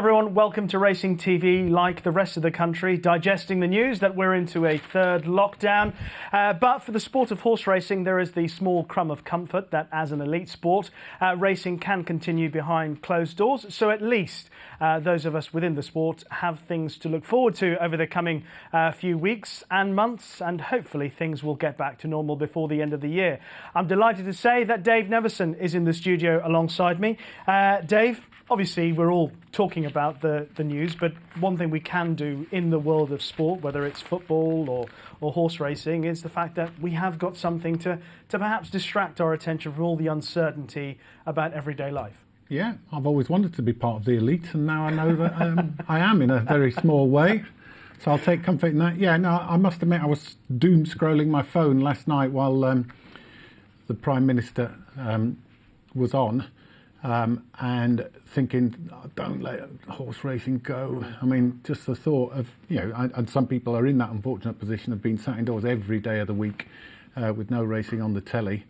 everyone, welcome to Racing TV. Like the rest of the country, digesting the news that we're into a third lockdown. But for the sport of horse racing, there is the small crumb of comfort that as an elite sport, racing can continue behind closed doors. So at least those of us within the sport have things to look forward to over the coming few weeks and months, and hopefully things will get back to normal before the end of the year. I'm delighted to say that Dave Neverson is in the studio alongside me. Dave, obviously we're all talking about the news, but one thing we can do in the world of sport, whether it's football or horse racing, is the fact that we have got something to perhaps distract our attention from all the uncertainty about everyday life. Yeah, I've always wanted to be part of the elite, and now I know that I am in a very small way. So I'll take comfort in that. Yeah, no, I must admit I was doom scrolling my phone last night while the Prime Minister was on. And thinking, oh, don't let horse racing go. I mean, just the thought of, and some people are in that unfortunate position of being sat indoors every day of the week with no racing on the telly,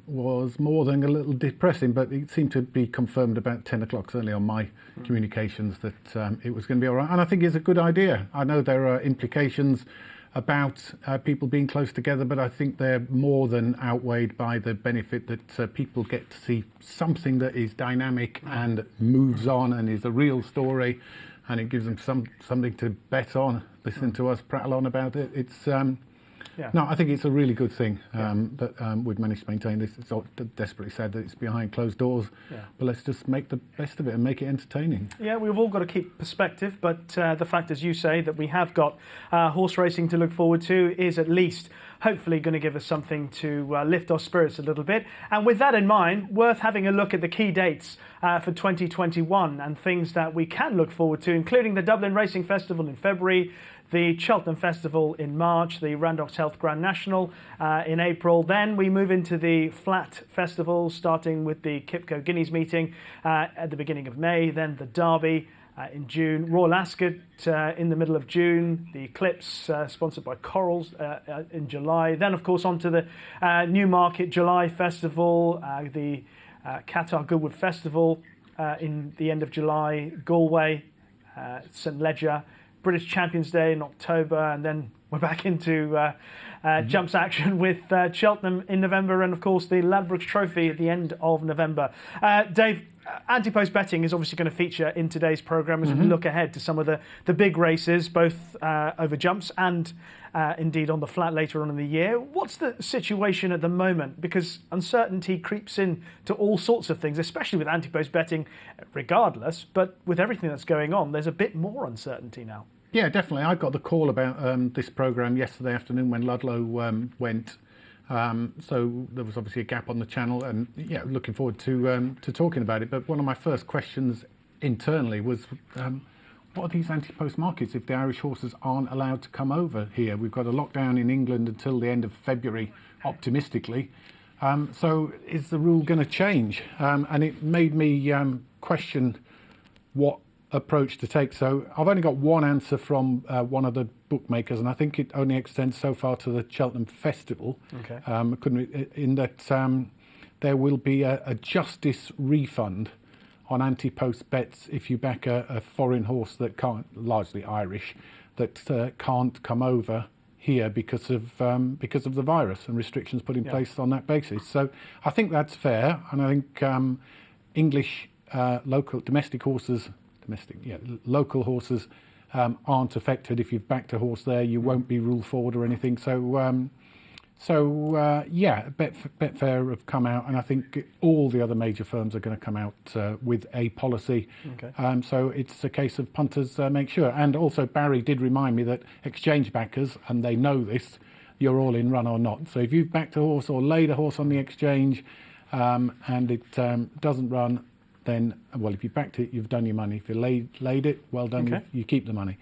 was more than a little depressing, but it seemed to be confirmed about 10 o'clock, certainly on my communications, that it was going to be all right. And I think it's a good idea. I know there are implications about people being close together, but I think they're more than outweighed by the benefit that people get to see something that is dynamic and moves on and is a real story, and it gives them something to bet on, listen to us prattle on about it. It's no, I think it's a really good thing that we've managed to maintain this. It's all desperately sad that it's behind closed doors, but let's just make the best of it and make it entertaining. Yeah, we've all got to keep perspective, but the fact, as you say, that we have got horse racing to look forward to is at least hopefully going to give us something to lift our spirits a little bit. And with that in mind, worth having a look at the key dates for 2021 and things that we can look forward to, including the Dublin Racing Festival in February, the Cheltenham Festival in March, the Randox Health Grand National in April. Then we move into the Flat Festival, starting with the Kipco Guineas meeting at the beginning of May, then the Derby in June, Royal Ascot in the middle of June, the Eclipse sponsored by Corals in July. Then, of course, on to the Newmarket July Festival, the Qatar Goodwood Festival in the end of July, Galway, St Leger, British Champions Day in October, and then we're back into jumps action with Cheltenham in November, and of course the Ladbrokes Trophy at the end of November. Dave, Ante-post betting is obviously going to feature in today's programme as we look ahead to some of the big races, both over jumps and indeed on the flat later on in the year. What's the situation at the moment? Because uncertainty creeps in to all sorts of things, especially with ante-post betting regardless, but with everything that's going on, there's a bit more uncertainty now. Yeah, definitely. I got the call about this programme yesterday afternoon when Ludlow went. So there was obviously a gap on the channel, and looking forward to talking about it. But one of my first questions internally was, what are these ante-post markets if the Irish horses aren't allowed to come over here? We've got a lockdown in England until the end of February, optimistically. So is the rule going to change? And it made me question what approach to take. So I've only got one answer from one of the bookmakers, and I think it only extends so far to the Cheltenham Festival. Okay. In that there will be a justice refund on ante-post bets if you back a foreign horse that can't, largely Irish, that can't come over here because of the virus and restrictions put in place on that basis. So I think that's fair, and I think English domestic horses local horses aren't affected. If you've backed a horse there, you won't be ruled forward or anything. So Betfair have come out, and I think all the other major firms are going to come out with a policy. Okay. So it's a case of punters make sure. And also Barry did remind me that exchange backers, and they know this, you're all in run or not. So if you've backed a horse or laid a horse on the exchange and it doesn't run, then, well, if you backed it, you've done your money. If you laid it, well done, okay. you keep the money.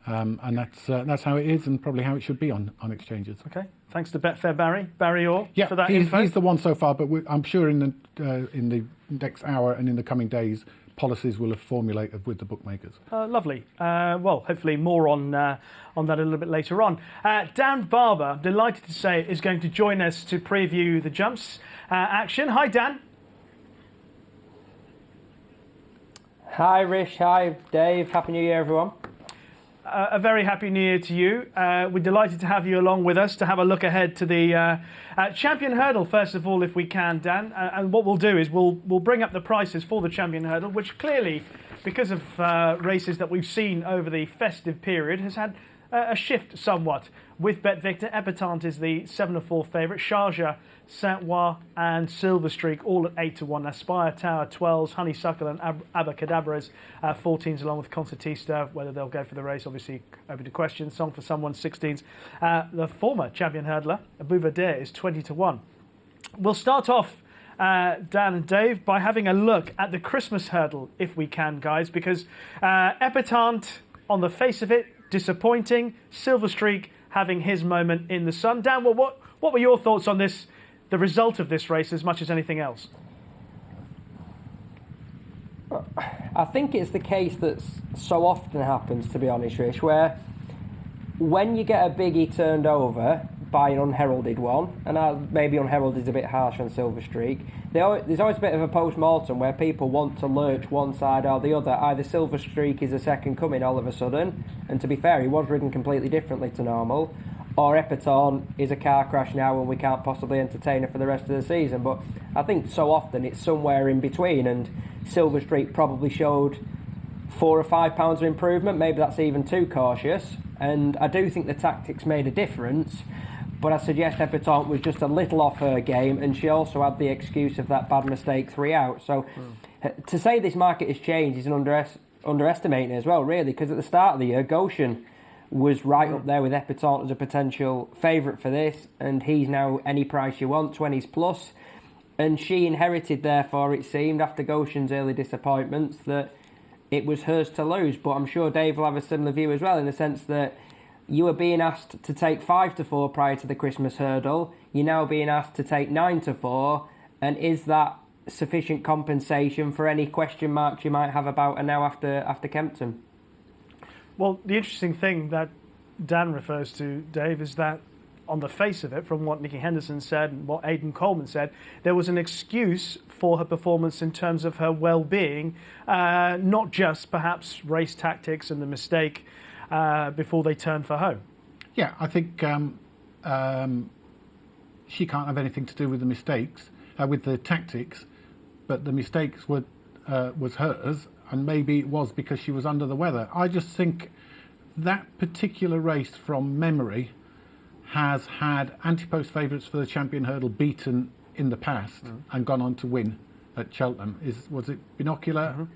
And that's how it is, and probably how it should be on exchanges. Okay, thanks to Betfair Barry Orr for that info. He's the one so far, but I'm sure in the next hour and in the coming days, policies will have formulated with the bookmakers. Lovely. Well, hopefully more on that a little bit later on. Dan Barber, delighted to say, is going to join us to preview the jumps action. Hi, Dan. Hi Rish, hi Dave, Happy New Year everyone. A very happy New Year to you. We're delighted to have you along with us to have a look ahead to the Champion Hurdle, first of all, if we can, Dan. And what we'll do is we'll bring up the prices for the Champion Hurdle, which clearly, because of races that we've seen over the festive period, has had a shift somewhat. With Bet Victor, Epsom is the 7-4 favourite. Sharjah, Saint-Ouen and Silver Streak all at 8-1. Aspire Tower 12s, Honeysuckle and Abracadabras 14s, along with Concertista. Whether they'll go for the race, obviously open to question. Song for Someone 16s. The former champion hurdler, Bouvardere, is 20-1. We'll start off, Dan and Dave, by having a look at the Christmas hurdle, if we can, guys, because Epsom, on the face of it, disappointing. Silver Streak having his moment in the sun. Dan, well, what were your thoughts on this, the result of this race, as much as anything else? I think it's the case that so often happens, to be honest, Rish, where when you get a biggie turned over by an unheralded one, and maybe unheralded is a bit harsh on Silver Streak, there's always a bit of a post-mortem where people want to lurch one side or the other. Either Silver Streak is a second coming all of a sudden, and to be fair, he was ridden completely differently to normal, or Epsom is a car crash now and we can't possibly entertain it for the rest of the season. But I think so often it's somewhere in between, and Silver Streak probably showed 4 or 5 pounds of improvement. Maybe that's even too cautious, and I do think the tactics made a difference. But I suggest Epsom was just a little off her game, and she also had the excuse of that bad mistake 3 out. So to say this market has changed is an underestimating it as well, really, because at the start of the year, Goshen was right up there with Epsom as a potential favourite for this, and he's now any price you want, 20s plus. And she inherited, therefore, it seemed, after Goshen's early disappointments, that it was hers to lose. But I'm sure Dave will have a similar view as well, in the sense that you were being asked to take 5-4 prior to the Christmas hurdle. You're now being asked to take 9-4. And is that sufficient compensation for any question marks you might have about her now after Kempton? Well, the interesting thing that Dan refers to, Dave, is that on the face of it, from what Nicky Henderson said and what Aidan Coleman said, there was an excuse for her performance in terms of her well-being, not just perhaps race tactics and the mistake before they turn for home. Yeah, I think she can't have anything to do with the mistakes, with the tactics, but the mistakes was hers, and maybe it was because she was under the weather. I just think that particular race, from memory, has had Ante-post favourites for the champion hurdle beaten in the past and gone on to win at Cheltenham. Was it Binocular?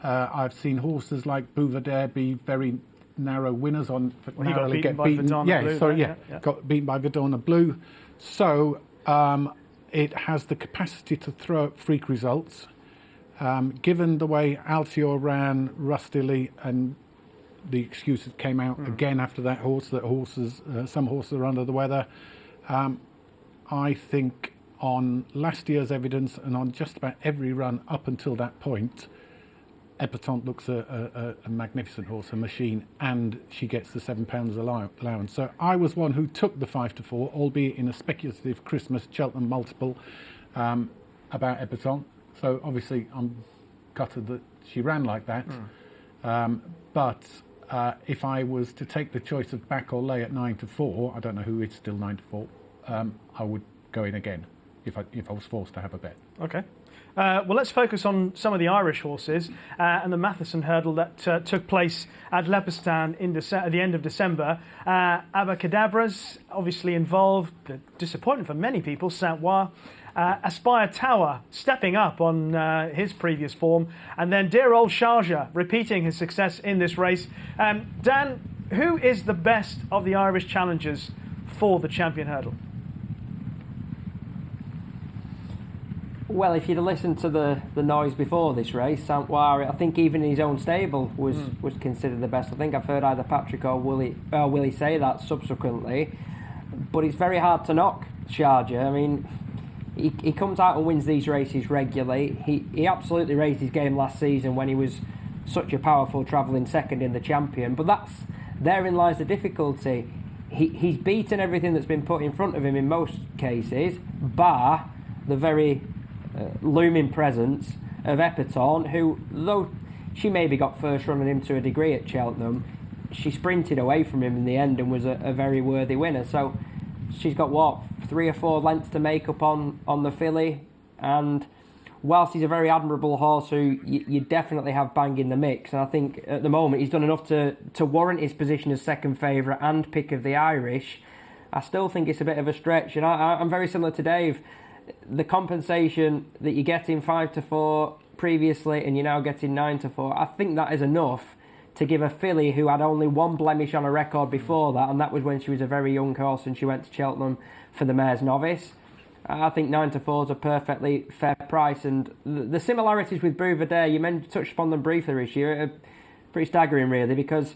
I've seen horses like Bouvardere be very narrow winners on. Well, he got beaten by Verdana Blue. Got beaten by Verdana Blue. So it has the capacity to throw up freak results. Given the way Altior ran rustily, and the excuses came out again after that horse, that some horses are under the weather. I think on last year's evidence and on just about every run up until that point, Epsom looks a magnificent horse, a machine, and she gets the £7 allowance. So I was one who took the 5-4, albeit in a speculative Christmas Cheltenham multiple about Epsom. So obviously I'm gutted that she ran like that. But if I was to take the choice of back or lay at 9-4, I don't know who is still 9-4, I would go in again if I was forced to have a bet. Okay. Well, let's focus on some of the Irish horses and the Matheson hurdle that took place at Leopardstown at the end of December. Abracadabras obviously involved, the disappointment for many people, Saint-Ouen. Aspire Tower stepping up on his previous form, and then dear old Sharjah repeating his success in this race. Dan, who is the best of the Irish challengers for the champion hurdle? Well, if you'd have listened to the noise before this race, Saint-Ouen, I think even in his own stable was considered the best. I think I've heard either Patrick or Willie say that subsequently. But it's very hard to knock Sharjah. I mean, he comes out and wins these races regularly. He absolutely raised his game last season when he was such a powerful travelling second in the champion. But therein lies the difficulty. He's beaten everything that's been put in front of him in most cases, bar the very looming presence of Epsom, who, though she maybe got first run on him to a degree at Cheltenham, she sprinted away from him in the end and was a very worthy winner. So she's got, what, 3 or 4 lengths to make up on the filly, and whilst he's a very admirable horse who you definitely have bang in the mix, and I think at the moment he's done enough to warrant his position as second favourite and pick of the Irish, I still think it's a bit of a stretch. And I'm very similar to Dave. The compensation that you're getting 5-4 previously and you're now getting 9-4, I think that is enough to give a filly who had only 1 blemish on a record before that, and that was when she was a very young horse and she went to Cheltenham for the Mare's Novice. I think 9-4 is a perfectly fair price, and the similarities with Bouvardais, you touched upon them briefly, Rishi, are pretty staggering really, because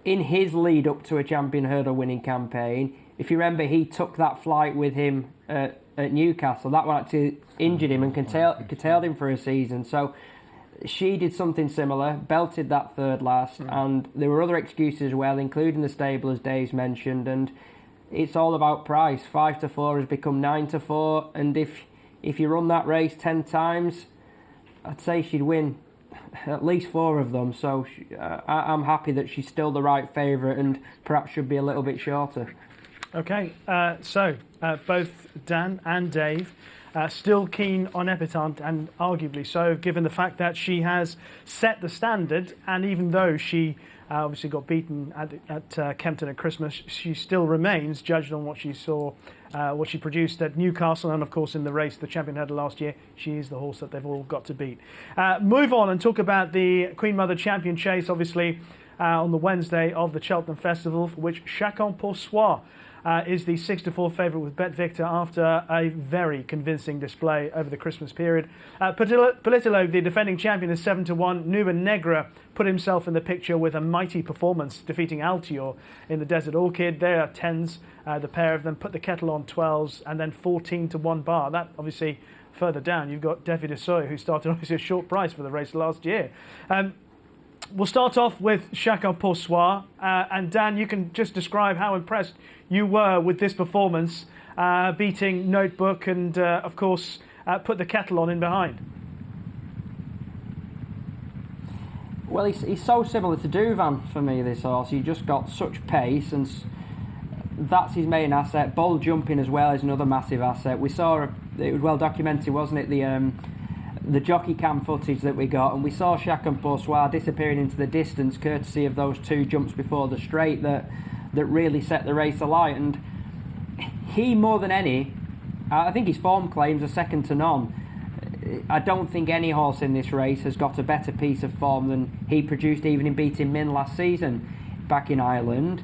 in his lead up to a champion hurdle winning campaign, if you remember, he took that flight with him at Newcastle. That one actually injured him and curtailed him for a season. So she did something similar, belted that third last, and there were other excuses as well, including the stable, as Dave's mentioned, and it's all about price. 5-4 has become 9-4, and if you run that race 10 times, I'd say she'd win at least 4 of them. So I'm happy that she's still the right favourite and perhaps should be a little bit shorter. Okay, so both Dan and Dave still keen on Epsom, and arguably so, given the fact that she has set the standard, and even though she obviously got beaten at Kempton at Christmas, she still remains, judged on what she saw, what she produced at Newcastle, and of course in the race, the champion hurdle last year, she is the horse that they've all got to beat. Move on and talk about the Queen Mother Champion Chase, obviously on the Wednesday of the Cheltenham Festival, for which Chacun pour soi is the 6-4 favourite with Bet Victor after a very convincing display over the Christmas period. Politolo, the defending champion, is 7-1. Nuba Negra put himself in the picture with a mighty performance, defeating Altior in the Desert Orchid. They are 10s, the pair of them. Put the Kettle on 12s, and then 14-1 bar. That obviously further down, you've got David Soy, who started obviously a short price for the race last year. We'll start off with Chacun pour soi, and Dan, you can just describe how impressed you were with this performance, beating Notebook and, of course, Put the Kettle on in behind. Well, he's so similar to Duvan for me, this horse. He just got such pace, and that's his main asset. Bull jumping as well is another massive asset. We saw, it was well documented, wasn't it, the jockey cam footage that we got, and we saw Chacun pour soi disappearing into the distance courtesy of those 2 jumps before the straight that really set the race alight. And he, more than any, I think his form claims are second to none. I don't think any horse in this race has got a better piece of form than he produced even in beating Min last season back in Ireland.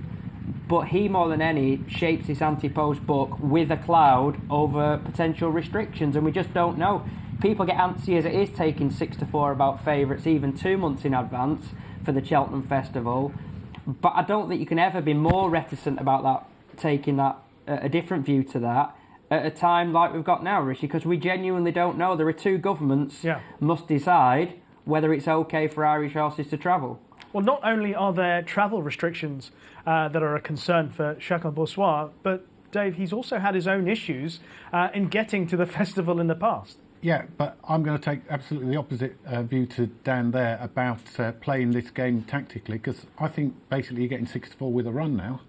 But he, more than any, shapes this Ante-post book with a cloud over potential restrictions, and we just don't know. People get antsy as it is taking 6-4 about favourites even 2 months in advance for the Cheltenham Festival. But I don't think you can ever be more reticent about that, taking that a different view to that at a time like we've got now, Rishi, because we genuinely don't know. There are 2 governments must decide whether it's okay for Irish horses to travel. Well, not only are there travel restrictions that are a concern for Chacun pour soi, but Dave, he's also had his own issues in getting to the festival in the past. Yeah, but I'm going to take absolutely the opposite view to Dan there about playing this game tactically, because I think basically you're getting 6-4 with a run now,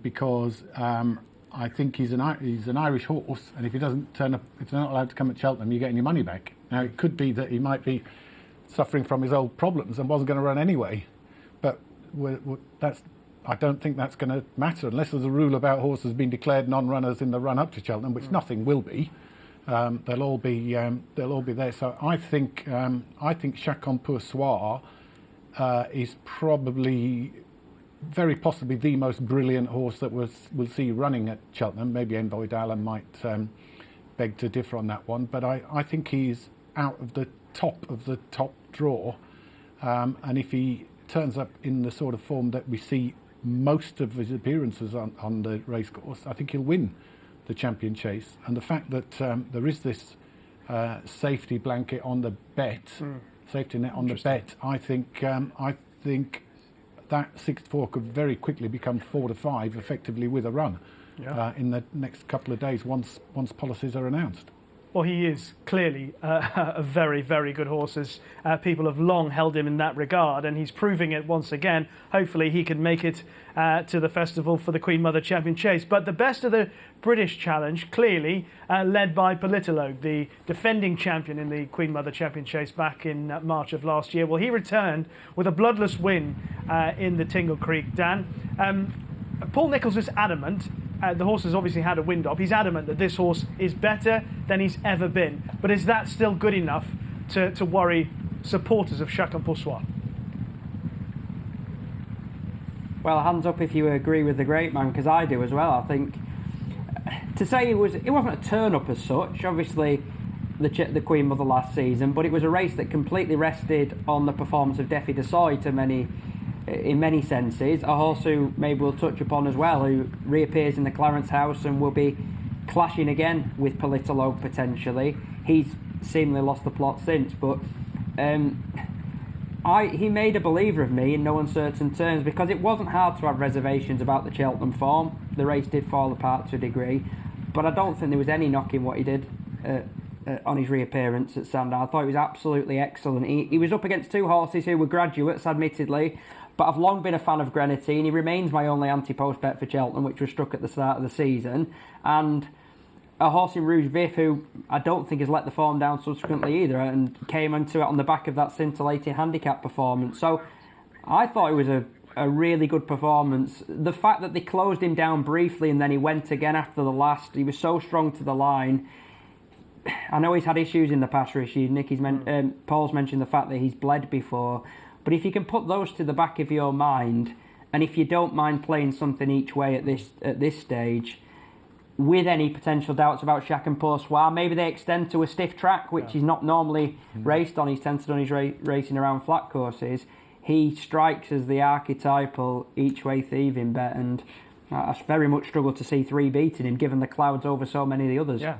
because I think he's an Irish horse, and if he doesn't turn up, if they're not allowed to come at Cheltenham, you're getting your money back. Now, it could be that he might be suffering from his old problems and wasn't going to run anyway, but I don't think that's going to matter unless there's a rule about horses being declared non-runners in the run-up to Cheltenham, which nothing will be. They'll all be there. So I think Chacun pour soi is probably, very possibly, the most brilliant horse that we'll see running at Cheltenham. Maybe Envoy Dallin might beg to differ on that one, but I think he's out of the top draw, and if he turns up in the sort of form that we see most of his appearances on the racecourse, I think he'll win the champion chase. And the fact that there is this safety blanket on the bet, safety net on the bet, I think that 6-4 could very quickly become 4-5 effectively with a run in the next couple of days once policies are announced. Well, he is clearly a very, very good horse, as people have long held him in that regard, and he's proving it once again. Hopefully he can make it to the festival for the Queen Mother Champion Chase. But the best of the British Challenge, clearly led by Politologue, the defending champion in the Queen Mother Champion Chase back in March of last year. Well, he returned with a bloodless win in the Tingle Creek, Dan. Paul Nicholls is adamant. The horse has obviously had a wind up. He's adamant that this horse is better than he's ever been. But is that still good enough to worry supporters of Chacun Pour Soi? Well, hands up if you agree with the great man, because I do as well. I think to say it wasn't a turn-up as such. Obviously, the Queen Mother last season, but it was a race that completely rested on the performance of Defi Desoy in many senses. A horse who maybe we'll touch upon as well, who reappears in the Clarence House and will be clashing again with Politologue potentially. He's seemingly lost the plot since, but he made a believer of me in no uncertain terms, because it wasn't hard to have reservations about the Cheltenham form. The race did fall apart to a degree, but I don't think there was any knocking what he did on his reappearance at Sandown. I thought he was absolutely excellent. He was up against two horses who were graduates, admittedly, but I've long been a fan of Grenadine. He remains my only Ante-post bet for Cheltenham, which was struck at the start of the season. And a horse in Rouge Vif, who I don't think has let the form down subsequently either, and came into it on the back of that scintillating handicap performance. So I thought it was a really good performance. The fact that they closed him down briefly and then he went again after the last, he was so strong to the line. I know he's had issues in the past, Rishi. Paul's mentioned the fact that he's bled before. But if you can put those to the back of your mind, and if you don't mind playing something each way at this stage, with any potential doubts about Chacun Pour Soi, maybe they extend to a stiff track, which he's not normally raced on. He's tended on his racing around flat courses. He strikes as the archetypal each-way thieving bet, and I very much struggle to see three beating him, given the clouds over so many of the others. Yeah.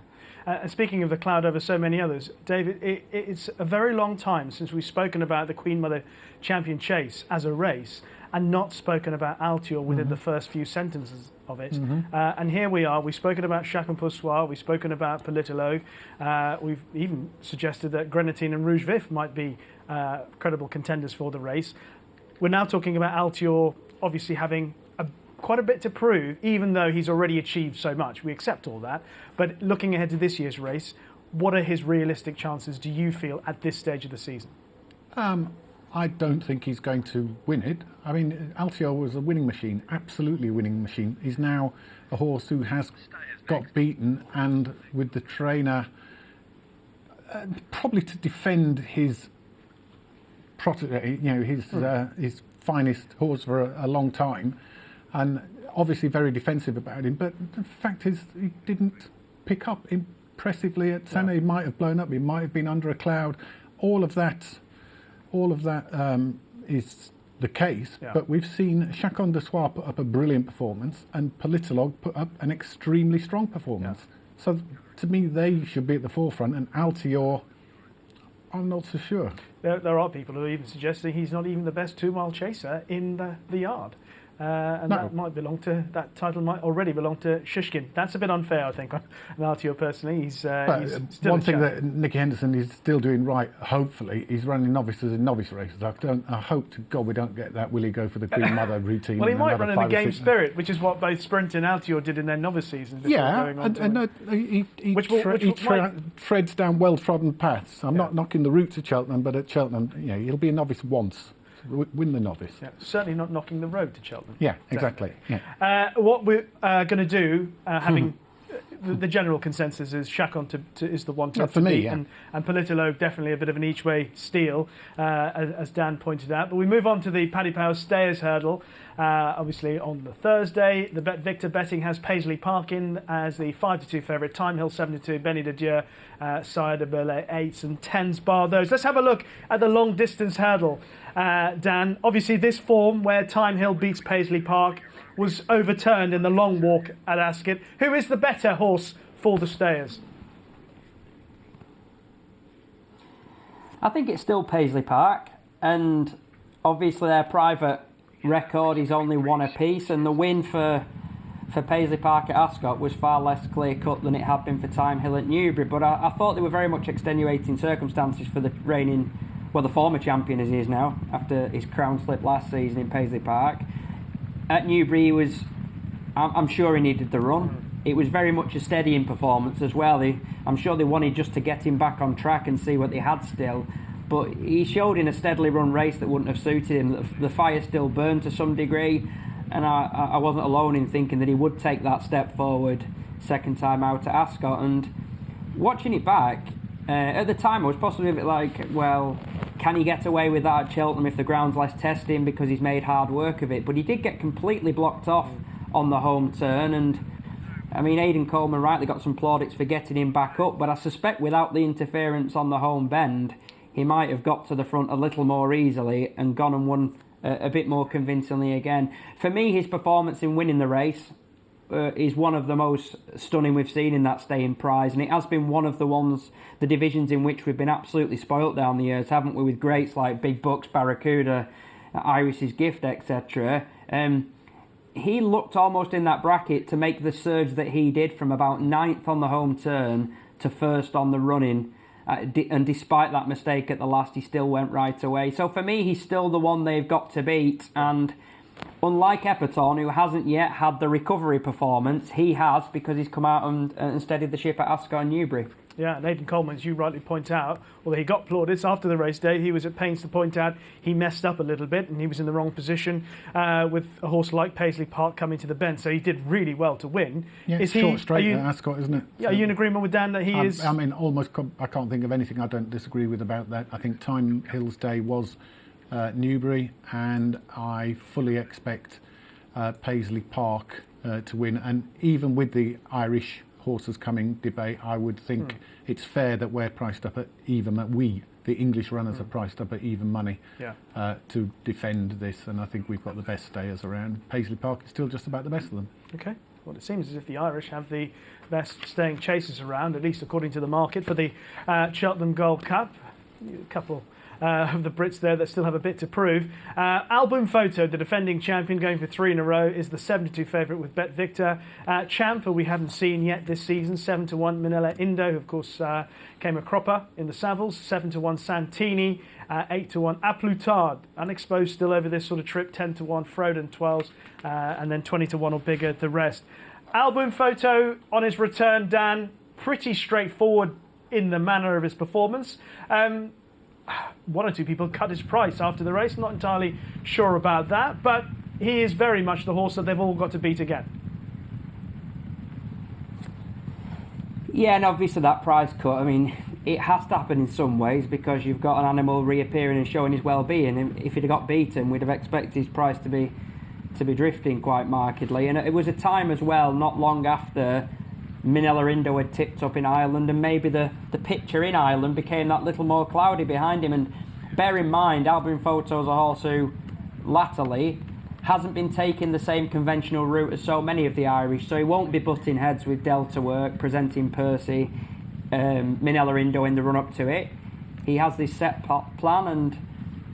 Speaking of the cloud over so many others, David, it's a very long time since we've spoken about the Queen Mother Champion Chase as a race and not spoken about Altior within the first few sentences of it. And here we are. We've spoken about Chacun Pour Soi. We've spoken about Politologue. We've even suggested that Grenadine and Rouge Vif might be credible contenders for the race. We're now talking about Altior obviously having quite a bit to prove, even though he's already achieved so much. We accept all that. But looking ahead to this year's race, what are his realistic chances, do you feel, at this stage of the season? I don't think he's going to win it. I mean, Altior was a winning machine, absolutely a winning machine. He's now a horse who has got beaten, and with the trainer probably to defend his his finest horse for a long time, and obviously very defensive about him. But the fact is, he didn't pick up impressively at Senna. He might have blown up. He might have been under a cloud. All of that is the case. Yeah. But we've seen Chacun Pour Soi put up a brilliant performance, and Politologue put up an extremely strong performance. Yeah. So to me, they should be at the forefront. And Altior, I'm not so sure. There are people who are even suggesting he's not even the best 2-mile chaser in the yard. And that title might already belong to Shishkin. That's a bit unfair, I think, on Altior personally. He's still one thing that Nicky Henderson is still doing right, hopefully, he's running novices in novice races. I hope to God we don't get that will he go for the Queen Mother routine. Well, he might run in the game spirit, which is what both Sprint and Altior did in their novice seasons. He treads down well-trodden paths. I'm not knocking the route to Cheltenham, but at Cheltenham, he'll be a novice once. Win the novice. Yeah, certainly not knocking the road to Cheltenham. Yeah, exactly. Yeah. What we're going to do, having the general consensus is Chacun is the one to for me, beat, and Politologue definitely a bit of an each-way steal, as Dan pointed out. But we move on to the Paddy Power Stayers Hurdle. Obviously on the Thursday, the Bet Victor betting has Paisley Park in as the 5-2 favourite, Time Hill 7-2, Benny de Dieu, Sire de Belay 8s and 10s bar those. Let's have a look at the long distance hurdle. Dan, obviously this form where Time Hill beats Paisley Park was overturned in the long walk at Ascot. Who is the better horse for the Stayers? I think it's still Paisley Park, and obviously their private record is only one apiece, and the win for for Paisley Park at Ascot was far less clear-cut than it had been for Time Hill at Newbury, but I thought they were very much extenuating circumstances for the the former champion as he is now, after his crown slip last season in Paisley Park. At Newbury, I'm sure he needed the run. It was very much a steadying performance as well. I'm sure they wanted just to get him back on track and see what they had still. But he showed in a steadily run race that wouldn't have suited him, that the fire still burned to some degree. And I wasn't alone in thinking that he would take that step forward second time out at Ascot. And watching it back, at the time I was possibly a bit like, well, can he get away with that at Cheltenham if the ground's less testing because he's made hard work of it? But he did get completely blocked off on the home turn. And I mean, Aidan Coleman rightly got some plaudits for getting him back up, but I suspect without the interference on the home bend, he might have got to the front a little more easily and gone and won a bit more convincingly again. For me, his performance in winning the race is one of the most stunning we've seen in that staying prize, and it has been one of the divisions in which we've been absolutely spoilt down the years, haven't we, with greats like Big Bucks, Barracuda, Irish's Gift, etc. He looked almost in that bracket to make the surge that he did from about 9th on the home turn to 1st on the running. And despite that mistake at the last, he still went right away. So for me, he's still the one they've got to beat. And unlike Epsom, who hasn't yet had the recovery performance, he has, because he's come out and steadied the ship at Ascot and Newbury. Yeah, and Aidan Coleman, as you rightly point out, although he got plaudits after the race day, he was at pains to point out he messed up a little bit and he was in the wrong position with a horse like Paisley Park coming to the bend. So he did really well to win. Yeah, it's short straight at Ascot, isn't it? Yeah, are you in agreement with Dan that he is? I mean, I can't think of anything I don't disagree with about that. I think Time Hill's day was Newbury, and I fully expect Paisley Park to win. And even with the Irish horses coming debate, I would think it's fair that we're priced up at even, that we, the English runners, are priced up at even money to defend this, and I think we've got the best stayers around. Paisley Park is still just about the best of them. Okay. Well, it seems as if the Irish have the best staying chasers around, at least according to the market, for the Cheltenham Gold Cup. A couple of the Brits there that still have a bit to prove. Album Photo, the defending champion, going for 3 in a row, is the 72 favourite with Bet Victor. Champ, who we haven't seen yet this season, 7-1 Manila Indo, who of course came a cropper in the Savills, 7-1 Santini, 8-1 Aplutard, unexposed still over this sort of trip, 10-1 Frodon 12s, and then 20-1 or bigger the rest. Album Photo on his return, Dan, pretty straightforward in the manner of his performance. One or two people cut his price after the race. Not entirely sure about that, but he is very much the horse that they've all got to beat again. Yeah, and obviously that price cut, I mean, it has to happen in some ways because you've got an animal reappearing and showing his well-being. And if he'd have got beaten, we'd have expected his price to be drifting quite markedly. And it was a time as well, not long after Manila Indo had tipped up in Ireland, and maybe the picture in Ireland became that little more cloudy behind him. And bear in mind, Album Photo's a horse who latterly hasn't been taking the same conventional route as so many of the Irish, so he won't be butting heads with Delta Work, presenting Percy, Manila Indo in the run-up to it. He has this set plan, and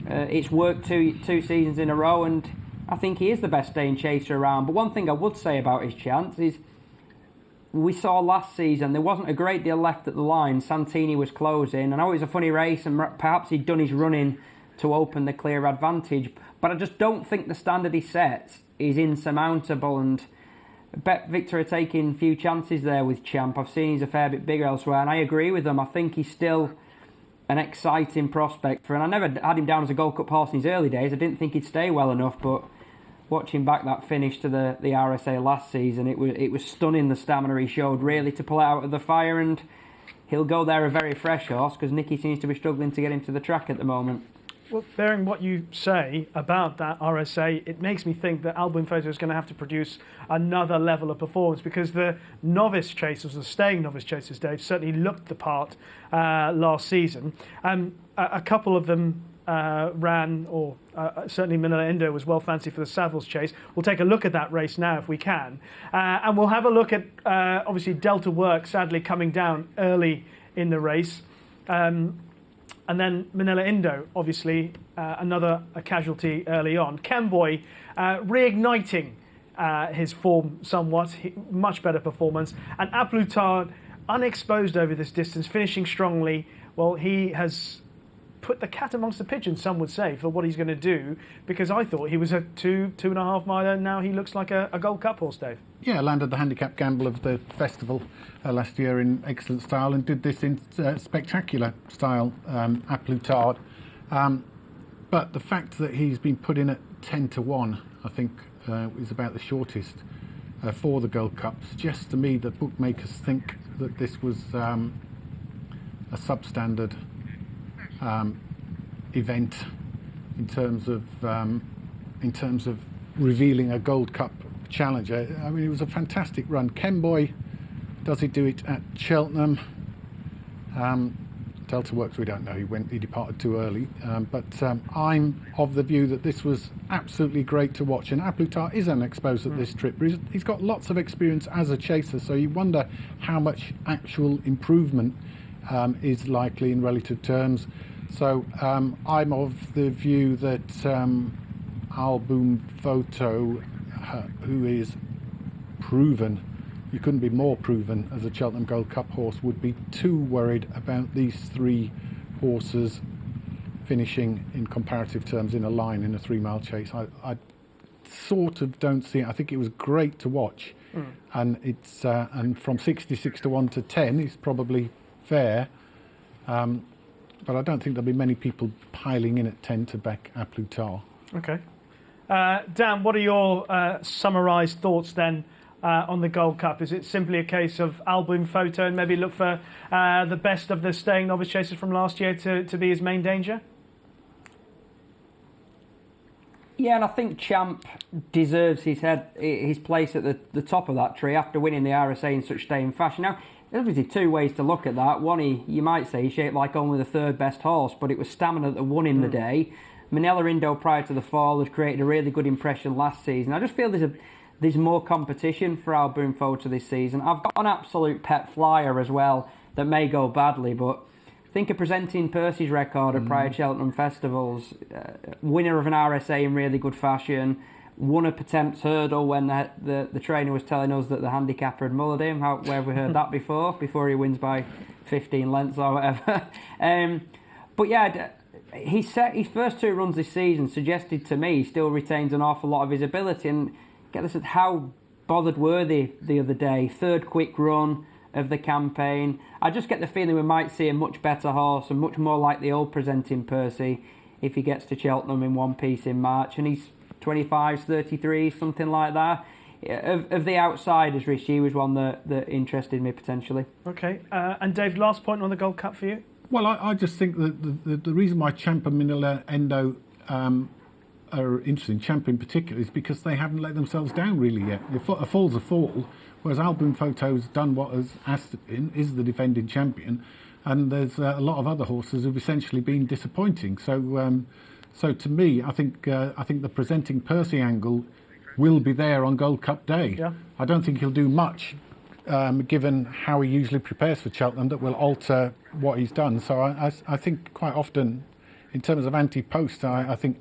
it's worked two seasons in a row, and I think he is the best staying chaser around. But one thing I would say about his chance is, we saw last season there wasn't a great deal left at the line. Santini was closing. I know it was a funny race, and perhaps he'd done his running to open the clear advantage, but I just don't think the standard he sets is insurmountable. And Bet Victor are taking few chances there with Champ. I've seen he's a fair bit bigger elsewhere, and I agree with them. I think he's still an exciting prospect for, and I never had him down as a Gold Cup horse in his early days. I didn't think he'd stay well enough, but watching back that finish to the RSA last season, it was stunning, the stamina he showed, really, to pull it out of the fire. And he'll go there a very fresh horse, because Nicky seems to be struggling to get him to the track at the moment. Well, bearing what you say about that RSA, it makes me think that Album Photo is going to have to produce another level of performance, because the novice chasers, the staying novice chasers, Dave, certainly looked the part last season. A couple of them ran, or certainly Manila Indo was well fancied for the Savills chase. We'll take a look at that race now if we can. And we'll have a look at, obviously, Delta Work sadly coming down early in the race. And then Manila Indo, obviously, a casualty early on. Kemboy reigniting his form somewhat. Much better performance. And Appletard, unexposed over this distance, finishing strongly. Well, he has put the cat amongst the pigeons, some would say, for what he's going to do, because I thought he was a 2.5 miler, and now he looks like a Gold Cup horse, Dave. Yeah, landed the handicap gamble of the festival last year in excellent style, and did this in spectacular style, Appletard. But the fact that he's been put in at 10-1, I think, is about the shortest for the Gold Cup, suggests to me that bookmakers think that this was a substandard event in terms of revealing a Gold Cup challenger. I mean, it was a fantastic run. Kenboy, does he do it at Cheltenham? Delta Works, we don't know. He departed too early. But I'm of the view that this was absolutely great to watch. And Appletard is unexposed at this trip. He's got lots of experience as a chaser, so you wonder how much actual improvement is likely in relative terms. So I'm of the view that Album Photo, who is proven, you couldn't be more proven as a Cheltenham Gold Cup horse, would be too worried about these three horses finishing in comparative terms in a line in a 3-mile chase. I sort of don't see it. I think it was great to watch, and it's and from 66-1 to 10 is probably fair. But I don't think there'll be many people piling in at 10 to back Appletard. Okay. Dan, what are your summarised thoughts then on the Gold Cup? Is it simply a case of Album Photo and maybe look for the best of the staying novice chasers from last year to be his main danger? Yeah, and I think Champ deserves his place at the top of that tree after winning the RSA in such staying fashion. Now, there's obviously two ways to look at that. One, you might say he shaped like only the third best horse, but it was Stamina that won him the day. Manila Indo prior to the fall had created a really good impression last season. I just feel there's more competition for Album Photo this season. I've got an absolute pet flyer as well that may go badly, but think of Presenting Percy's record at prior Cheltenham festivals. Winner of an RSA in really good fashion. Won a Potemps hurdle when the trainer was telling us that the handicapper had mullered him. Where have we heard that before he wins by 15 lengths or whatever. But yeah, his first two runs this season suggested to me he still retains an awful lot of his ability. And get this, how bothered were they the other day? Third quick run of the campaign. I just get the feeling we might see a much better horse and much more like the old Presenting Percy if he gets to Cheltenham in one piece in March. And he's 25s, 33, something like that. Of the outsiders, Rishi was one that interested me potentially. Okay, and Dave, last point on the Gold Cup for you? Well, I just think that the reason why Champ and Manila Endo are interesting, Champ in particular, is because they haven't let themselves down really yet. A fall's a fall, whereas Album Photo's done what has asked it in, is the defending champion, and there's a lot of other horses who've essentially been disappointing. So to me, I think the Presenting Percy angle will be there on Gold Cup day. Yeah. I don't think he'll do much, given how he usually prepares for Cheltenham, that will alter what he's done. So I think quite often, in terms of Ante-post, I think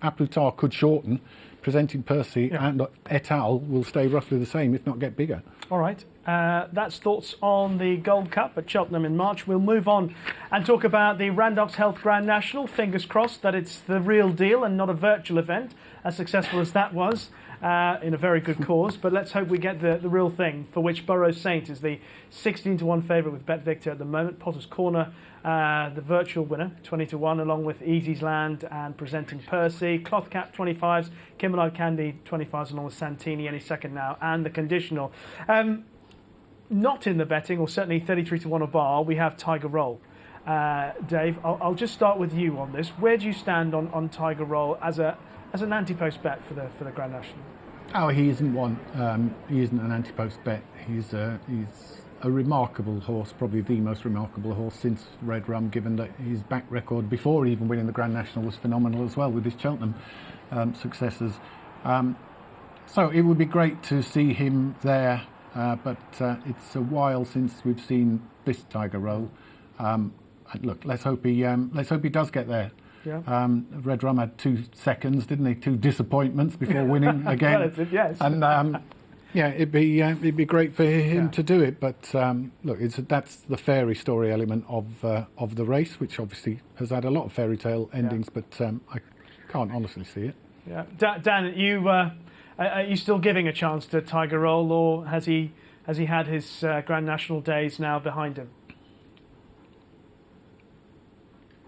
Appletard could shorten. Presenting Percy and et al. Will stay roughly the same, if not get bigger. All right. That's thoughts on the Gold Cup at Cheltenham in March. We'll move on and talk about the Randox Health Grand National. Fingers crossed that it's the real deal and not a virtual event, as successful as that was, in a very good cause. But let's hope we get the real thing, for which Burrows Saint is the 16-1 favourite with Bet Victor at the moment. Potter's Corner, the virtual winner, 20-1, along with Easy's Land and Presenting Percy. Cloth Cap 25s, Kimberlite Candy 25s, along with Santini, any second now, and the conditional. Not in the betting, or certainly 33-1 a bar, we have Tiger Roll. Dave, I'll just start with you on this. Where do you stand on Tiger Roll as an Ante-post bet for the Grand National? Oh, he isn't one. He isn't an Ante-post bet. He's a remarkable horse, probably the most remarkable horse since Red Rum, given that his back record before even winning the Grand National was phenomenal as well with his Cheltenham successes. So it would be great to see him there. But it's a while since we've seen this Tiger Roll. Look, let's hope he does get there. Yeah. Red Rum had 2 seconds, didn't he? 2 disappointments before winning again. Well, yes. And yeah, it'd be great for him to do it. But look, that's the fairy story element of the race, which obviously has had a lot of fairy tale endings, but I can't honestly see it. Yeah, Dan, are you still giving a chance to Tiger Roll, or has he had his Grand National days now behind him?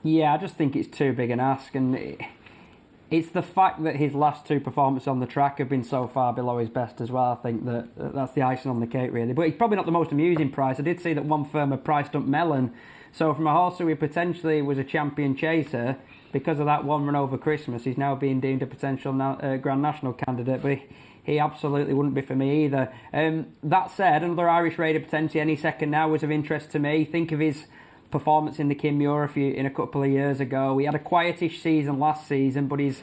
Yeah, I just think it's too big an ask, and it's the fact that his last 2 performances on the track have been so far below his best as well. I think that's the icing on the cake, really. But he's probably not the most amusing price. I did see that one firm had priced up Mellon. So from a horse who potentially was a champion chaser, because of that one run over Christmas, he's now being deemed a potential Grand National candidate. But he absolutely wouldn't be for me either. That said, another Irish raider potentially any second now was of interest to me. Think of his performance in the Kinmure in a couple of years ago. He had a quietish season last season, but he's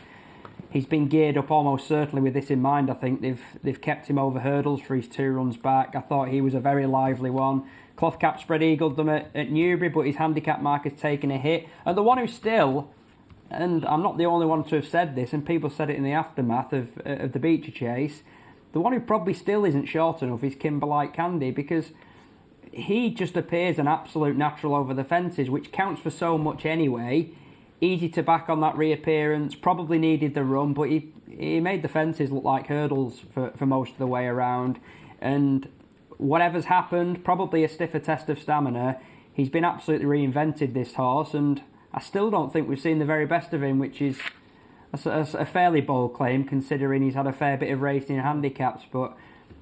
been geared up almost certainly with this in mind. I think they've kept him over hurdles for his 2 runs back. I thought he was a very lively one. Cloth Cap spread eagled them at Newbury, but his handicap mark has taken a hit. And the one who still, and I'm not the only one to have said this, and people said it in the aftermath of the Beecher Chase, the one who probably still isn't short enough is Kimberlite Candy, because he just appears an absolute natural over the fences, which counts for so much anyway. Easy to back on that reappearance, probably needed the run, but he made the fences look like hurdles for most of the way around. And whatever's happened, probably a stiffer test of stamina, he's been absolutely reinvented, this horse, and I still don't think we've seen the very best of him, which is a fairly bold claim considering he's had a fair bit of racing handicaps, but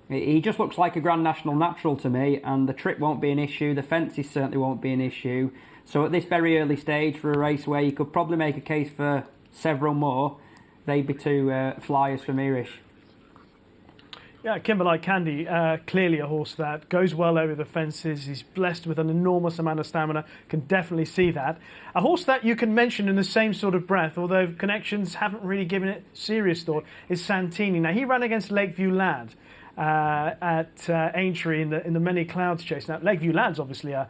he just looks like a Grand National natural to me, and the trip won't be an issue, the fences certainly won't be an issue. So at this very early stage for a race where you could probably make a case for several more, they'd be 2 flyers for me, Rish. Yeah, Kimberlite Candy, clearly a horse that goes well over the fences. He's blessed with an enormous amount of stamina, can definitely see that. A horse that you can mention in the same sort of breath, although connections haven't really given it serious thought, is Santini. Now, he ran against Lakeview Lad at Aintree in the Many Clouds Chase. Now, Lakeview Lad's obviously a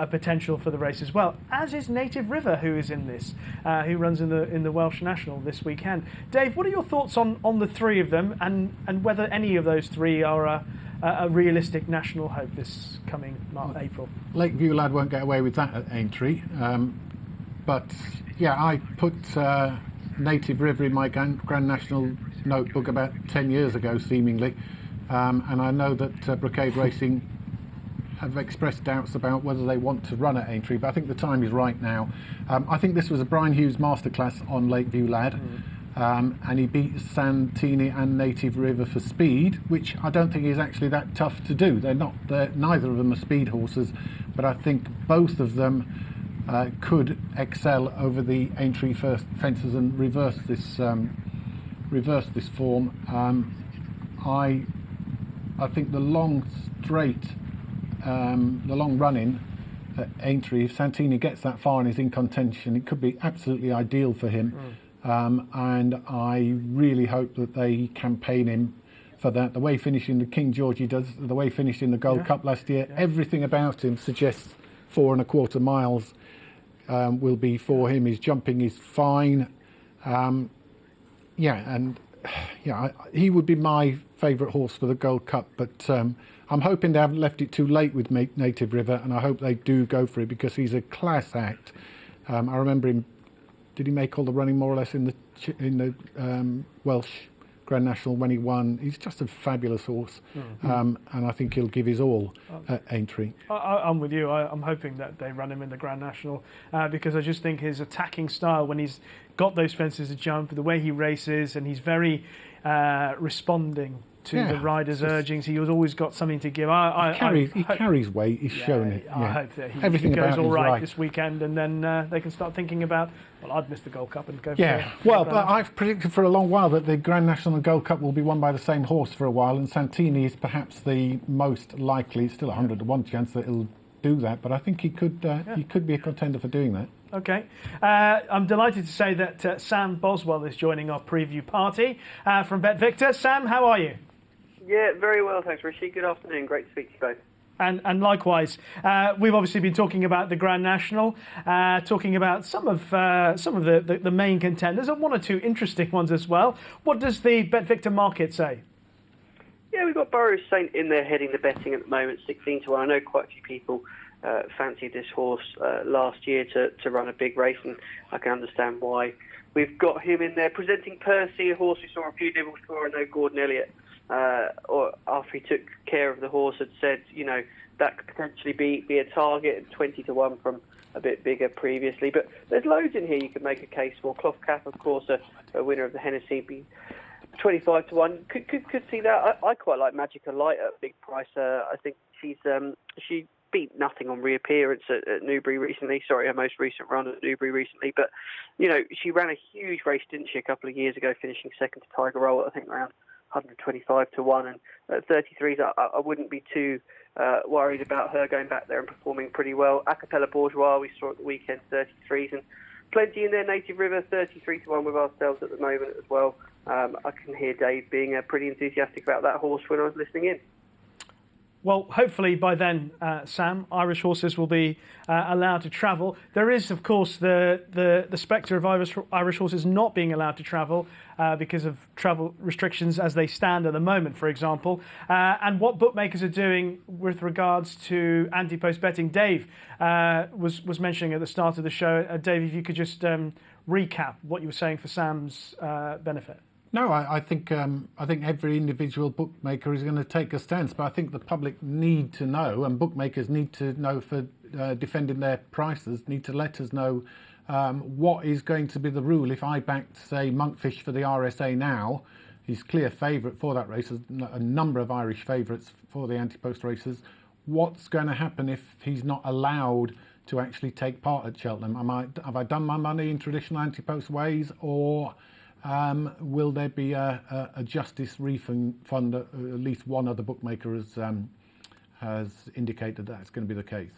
potential for the race as well, as is Native River, who is in this, who runs in the Welsh National this weekend. Dave, what are your thoughts on the 3 of them, and whether any of those 3 are a realistic national hope this coming April? Lakeview Lad won't get away with that at Aintree, but yeah, I put Native River in my Grand National notebook about 10 years ago, seemingly. And I know that Brocade Racing have expressed doubts about whether they want to run at Aintree, but I think the time is right now. I think this was a Brian Hughes masterclass on Lakeview Lad, and he beat Santini and Native River for speed, which I don't think is actually that tough to do. Neither of them are speed horses, but I think both of them could excel over the Aintree first fences and reverse this form. I think the long straight, the long run-in at Aintree, if Santini gets that far and is in contention, it could be absolutely ideal for him. And I really hope that they campaign him for that. The way he finished in the King George does, the way he finished in the Gold Cup last year, everything about him suggests 4 1/4 miles will be for him. His jumping is fine. He would be my favourite horse for the Gold Cup, but I'm hoping they haven't left it too late with Native River, and I hope they do go for it because he's a class act. I remember him. Did he make all the running more or less in the Welsh Grand National when he won? He's just a fabulous horse, and I think he'll give his all at Aintree. I'm with you. I'm hoping that they run him in the Grand National because I just think his attacking style, when he's got those fences to jump, the way he races, and he's very responding to the rider's urgings. He has always got something to give. He carries weight. He's shown it. I hope that Everything he goes about all right right this weekend, and then they can start thinking about, well, I'd miss the Gold Cup and go for it. Well, but I've predicted for a long while that the Grand National and Gold Cup will be won by the same horse for a while, and Santini is perhaps the most likely. It's still a 100 to 1 chance that he'll do that, but I think he could be a contender for doing that. Okay. I'm delighted to say that Sam Boswell is joining our preview party from Bet Victor. Sam, how are you? Yeah, very well, thanks, Rishi. Good afternoon. Great to speak to you both. And likewise, we've obviously been talking about the Grand National, talking about some of the main contenders and one or two interesting ones as well. What does the Bet Victor market say? Yeah, we've got Burrows Saint in there heading the betting at the moment, 16-1. I know quite a few people fancied this horse last year to run a big race, and I can understand why. We've got him in there presenting Percy, a horse we saw a few nibbles for. I know Gordon Elliott, or after he took care of the horse, had said, that could potentially be a target, 20-1 from a bit bigger previously. But there's loads in here you could make a case for. Cloth Cap, of course, a winner of the Hennessy, be 25-1. Could see that. I quite like Magica Light at a big price. I think she beat nothing on reappearance at Newbury recently. Sorry, her most recent run at Newbury recently. But, she ran a huge race, didn't she, a couple of years ago, finishing second to Tiger Roll, I think around 125-1. And at 33s, I wouldn't be too worried about her going back there and performing pretty well. Acapella Bourgeois, we saw at the weekend, 33s. And plenty in there. Native River, 33-1 with ourselves at the moment as well. I can hear Dave being pretty enthusiastic about that horse when I was listening in. Well, hopefully by then, Sam, Irish horses will be allowed to travel. There is, of course, the spectre of Irish horses not being allowed to travel because of travel restrictions as they stand at the moment, for example. And what bookmakers are doing with regards to Ante-post betting. Dave was mentioning at the start of the show. Dave, if you could just recap what you were saying for Sam's benefit. No, I think every individual bookmaker is going to take a stance, but I think the public need to know, and bookmakers need to know for defending their prices, need to let us know what is going to be the rule. If I backed, say, Monkfish for the RSA now, he's clear favourite for that race, a number of Irish favourites for the Ante-post races. What's going to happen if he's not allowed to actually take part at Cheltenham? Have I done my money in traditional Ante-post ways, or will there be a justice refund? At least one other bookmaker has indicated that's going to be the case.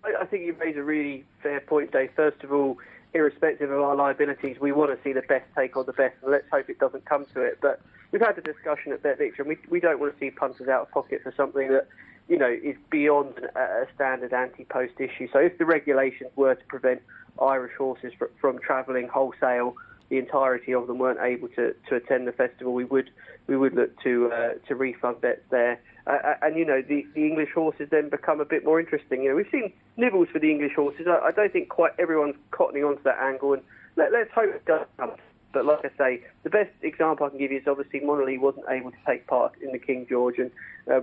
I think you raise a really fair point, Dave. First of all, irrespective of our liabilities, we want to see the best take on the best, and let's hope it doesn't come to it. But we've had the discussion at Bet Victor, and we don't want to see punters out of pocket for something that is beyond a standard Ante-post issue. So if the regulations were to prevent Irish horses from travelling wholesale, the entirety of them weren't able to attend the festival, we would look to refund bets there. And the English horses then become a bit more interesting. We've seen nibbles for the English horses. I don't think quite everyone's cottoning onto that angle, and let's hope it does come. But like I say, the best example I can give you is obviously Monolith wasn't able to take part in the King George, and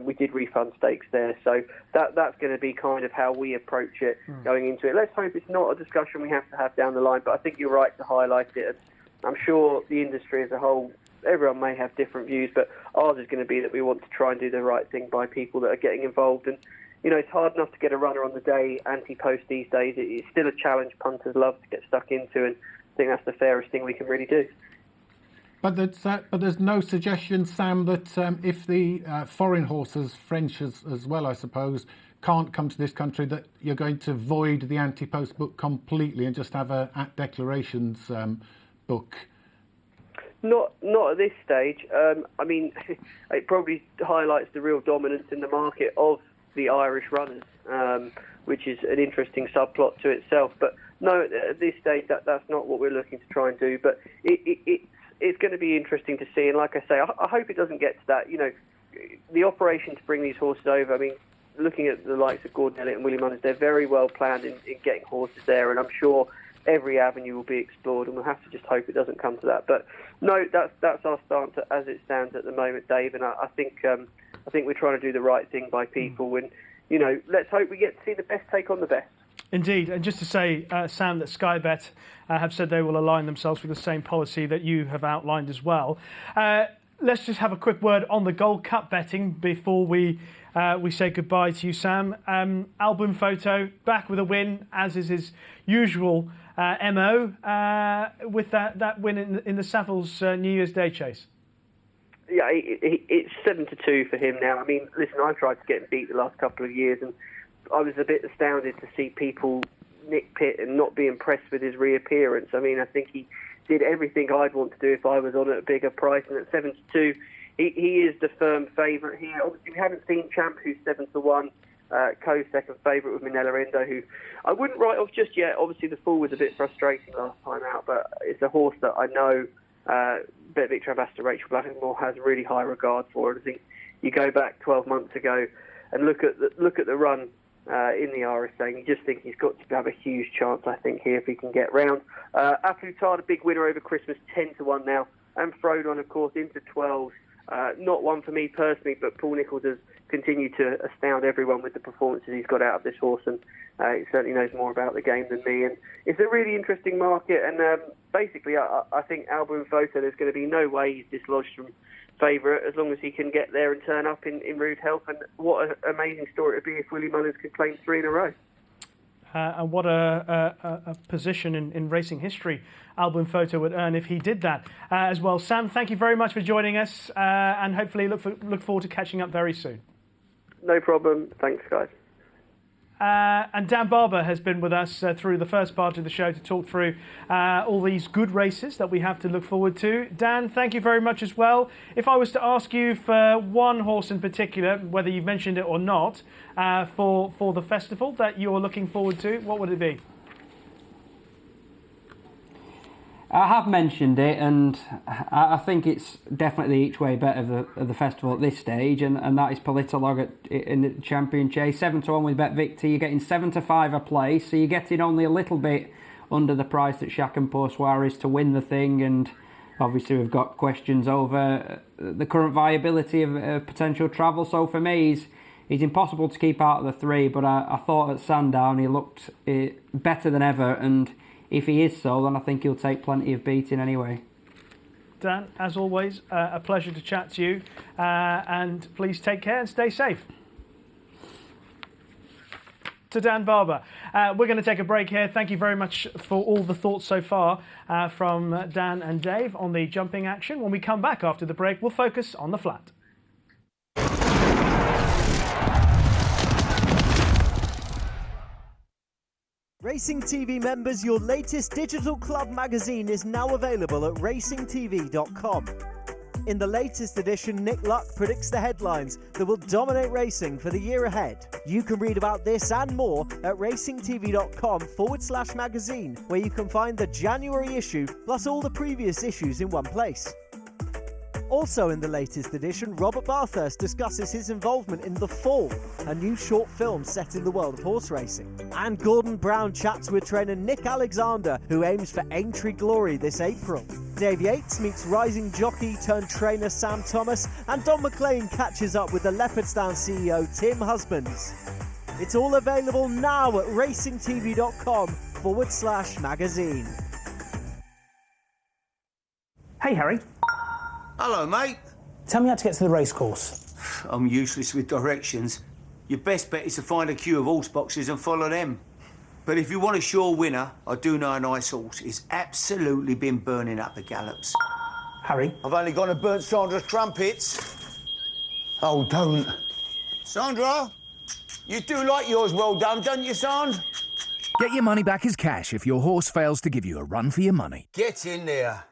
we did refund stakes there. So that's going to be kind of how we approach it going into it. Let's hope it's not a discussion we have to have down the line, but I think you're right to highlight it. I'm sure the industry as a whole, everyone may have different views, but ours is going to be that we want to try and do the right thing by people that are getting involved. And, it's hard enough to get a runner on the day, Ante-post these days. It's still a challenge punters love to get stuck into, and I think that's the fairest thing we can really do. But there's no suggestion, Sam, that if the foreign horses, French as well, I suppose, can't come to this country, that you're going to void the Ante-post book completely and just have a at declarations book? Not at this stage. It probably highlights the real dominance in the market of the Irish runners, which is an interesting subplot to itself. But no, at this stage, that's not what we're looking to try and do. But it's going to be interesting to see. And like I say, I hope it doesn't get to that. The operation to bring these horses over, looking at the likes of Gordon Elliott and Willie Munners, they're very well planned in getting horses there. And I'm sure every avenue will be explored, and we'll have to just hope it doesn't come to that. But no, that's our stance as it stands at the moment, Dave. And I think we're trying to do the right thing by people. And let's hope we get to see the best take on the best. Indeed, and just to say, Sam, that Sky Bet have said they will align themselves with the same policy that you have outlined as well. Let's just have a quick word on the Gold Cup betting before we say goodbye to you, Sam. Album Photo back with a win, as is his usual MO, with that win in the Savills New Year's Day chase. Yeah, it's 7-2 for him now. Listen, I tried to get him beat the last couple of years, and I was a bit astounded to see people nitpick and not be impressed with his reappearance. I think he did everything I'd want to do if I was on at a bigger price, and at 7-2, he is the firm favourite here. Obviously, we haven't seen Champ, who's 7-1. co-second favourite with Minella Endo, who I wouldn't write off just yet. Obviously, the fall was a bit frustrating last time out, but it's a horse that I know Bet Victor Ambassador Rachel Blackmore has really high regard for. And I think you go back 12 months ago and look at the run in the RSA, and you just think he's got to have a huge chance, I think, here if he can get round. Altior, the big winner over Christmas, 10-1 now, and Frodon, of course, into 12. Not one for me personally, but Paul Nicholls has continued to astound everyone with the performances he's got out of this horse, and he certainly knows more about the game than me. And it's a really interesting market, and basically I think Album Photo, there's going to be no way he's dislodged from favourite as long as he can get there and turn up in rude health. And what an amazing story it would be if Willie Mullins could claim 3 in a row. And what a position in racing history Album Photo would earn if he did that as well. Sam, thank you very much for joining us, and hopefully look forward to catching up very soon. No problem. Thanks, guys. And Dan Barber has been with us through the first part of the show to talk through all these good races that we have to look forward to. Dan, thank you very much as well. If I was to ask you for one horse in particular, whether you've mentioned it or not, for the festival that you're looking forward to, what would it be? I have mentioned it, and I think it's definitely each way better of the festival at this stage, and that is Politolog in the Champion Chase. 7-1 with Bet Victor, you're getting 7-5 a place, so you're getting only a little bit under the price that Shaq and Poursoir is to win the thing, and obviously we've got questions over the current viability of potential travel. So for me, he's impossible to keep out of the 3, but I thought at Sandown he looked better than ever, and if he is so, then I think he'll take plenty of beating anyway. Dan, as always, a pleasure to chat to you, and please take care and stay safe. To Dan Barber. We're going to take a break here. Thank you very much for all the thoughts so far from Dan and Dave on the jumping action. When we come back after the break, we'll focus on the flat. Racing TV members, your latest digital club magazine is now available at racingtv.com. In the latest edition, Nick Luck predicts the headlines that will dominate racing for the year ahead. You can read about this and more at racingtv.com/magazine, where you can find the January issue plus all the previous issues in one place. Also in the latest edition, Robert Bathurst discusses his involvement in The Fall, a new short film set in the world of horse racing. And Gordon Brown chats with trainer Nick Alexander, who aims for Aintree glory this April. Dave Yates meets rising jockey turned trainer Sam Thomas, and Don McLean catches up with the Leopardstown CEO Tim Husbands. It's all available now at racingtv.com/magazine. Hey Harry, Hello, mate. tell me how to get to the racecourse. I'm useless with directions. Your best bet is to find a queue of horse boxes and follow them. But if you want a sure winner, I do know a nice horse. It's absolutely been burning up the gallops. Harry, I've only gone and burnt Sandra's trumpets. Oh, don't. Sandra, you do like yours well done, don't you, Sand? Get your money back as cash if your horse fails to give you a run for your money. Get in there.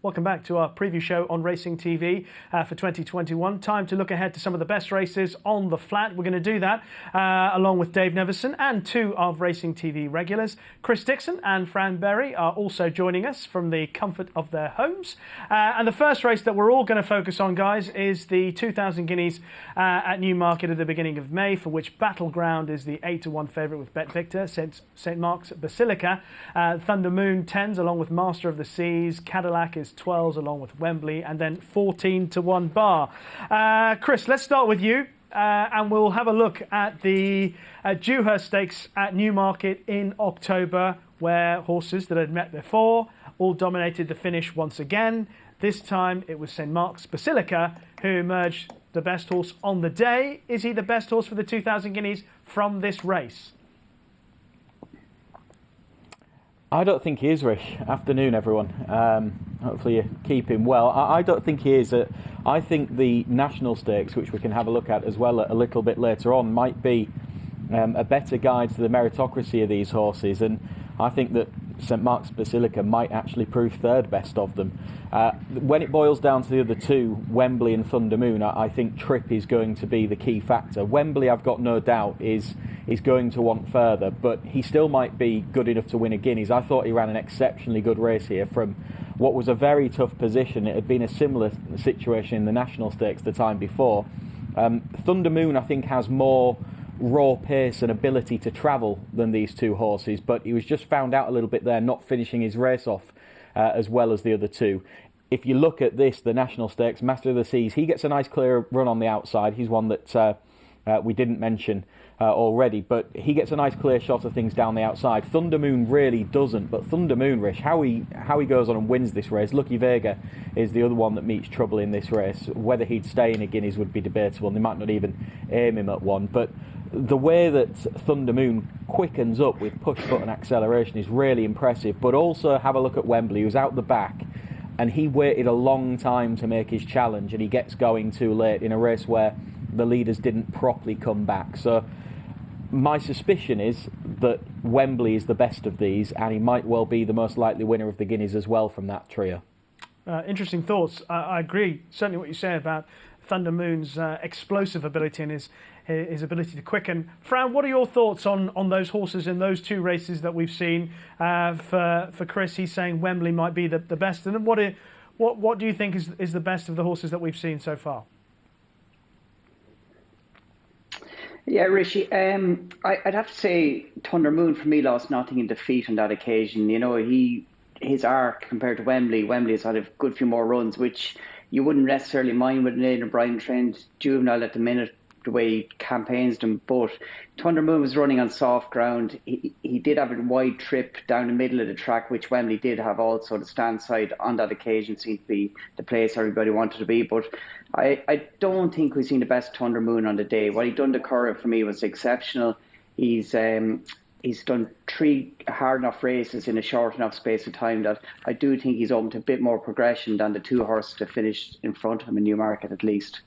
Welcome back to our preview show on Racing TV for 2021. Time to look ahead to some of the best races on the flat. We're going to do that along with Dave Neverson and 2 of Racing TV regulars. Chris Dixon and Fran Berry are also joining us from the comfort of their homes. And the first race that we're all going to focus on, guys, is the 2,000 Guineas at Newmarket at the beginning of May, for which Battleground is the 8-1 favourite with Bet Victor, St Mark's Basilica, Thunder Moon 10s along with Master of the Seas, Cadillac is 12s along with Wembley, and then 14-1 Bar. Chris, let's start with you, and we'll have a look at the Dewhurst Stakes at Newmarket in October, where horses that had met before all dominated the finish once again. This time it was St Mark's Basilica who emerged the best horse on the day. Is he the best horse for the 2,000 Guineas from this race? I don't think he is, Rish. Afternoon, everyone. Hopefully you keep him well. I don't think he is. I think the National Stakes, which we can have a look at as well a little bit later on, might be a better guide to the meritocracy of these horses. And I think that St Mark's Basilica might actually prove third best of them. When it boils down to the other two, Wembley and Thunder Moon, I think trip is going to be the key factor. Wembley, I've got no doubt, is going to want further, but he still might be good enough to win a Guineas. I thought he ran an exceptionally good race here from what was a very tough position. It had been a similar situation in the National Stakes the time before. Thunder Moon, I think, has more raw pace and ability to travel than these two horses, but he was just found out a little bit there, not finishing his race off as well as the other two. If you look at this, the National Stakes, Master of the Seas, he gets a nice clear run on the outside. He's one that we didn't mention already, but he gets a nice clear shot of things down the outside. Thunder Moon really doesn't, but Thunder Moon, Rish, how he goes on and wins this race. Lucky Vega is the other one that meets trouble in this race. Whether he'd stay in a Guineas would be debatable, and they might not even aim him at one, but the way that Thunder Moon quickens up with push-button acceleration is really impressive. But also have a look at Wembley, who's out the back, and he waited a long time to make his challenge, and he gets going too late in a race where the leaders didn't properly come back. So my suspicion is that Wembley is the best of these, and he might well be the most likely winner of the Guineas as well from that trio. Interesting thoughts. I agree, certainly what you say about Thunder Moon's explosive ability and his ability to quicken. Fran, what are your thoughts on those horses in those two races that we've seen? For Chris, he's saying Wembley might be the best. And what do you think is the best of the horses that we've seen so far? Yeah, Rishi, I'd have to say Thunder Moon for me lost nothing in defeat on that occasion. You know, his arc compared to Wembley's had a good few more runs, which you wouldn't necessarily mind with an Aidan O'Brien trained juvenile at the minute, the way he campaigns them. But Thunder Moon was running on soft ground. He did have a wide trip down the middle of the track, which Wembley did have also. The stand side on that occasion seemed to be the place everybody wanted to be. But I don't think we've seen the best Thunder Moon on the day. What he done to Curragh for me was exceptional. He's done 3 hard enough races in a short enough space of time that I do think he's open to a bit more progression than the 2 horses that finished in front of him in Newmarket at least.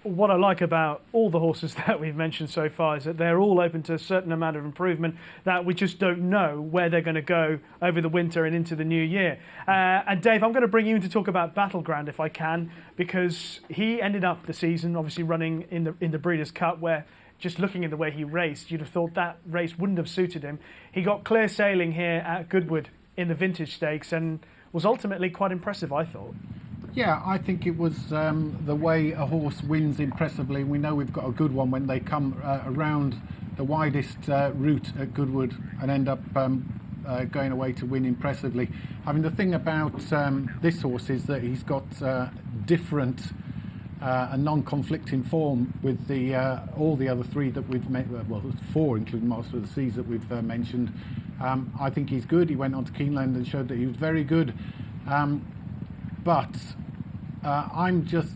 What I like about all the horses that we've mentioned so far is that they're all open to a certain amount of improvement that we just don't know where they're going to go over the winter and into the new year. And Dave, I'm going to bring you in to talk about Battleground if I can, because he ended up the season obviously running in the Breeders' Cup, where just looking at the way he raced, you'd have thought that race wouldn't have suited him. He got clear sailing here at Goodwood in the Vintage Stakes and was ultimately quite impressive, I thought. Yeah, I think it was the way a horse wins impressively. We know we've got a good one when they come around the widest route at Goodwood and end up going away to win impressively. I mean, the thing about this horse is that he's got different and non-conflicting form with all the other 3 that we've made. Well, 4, including Master of the Seas, that we've mentioned. I think he's good. He went on to Keeneland and showed that he was very good. But I'm just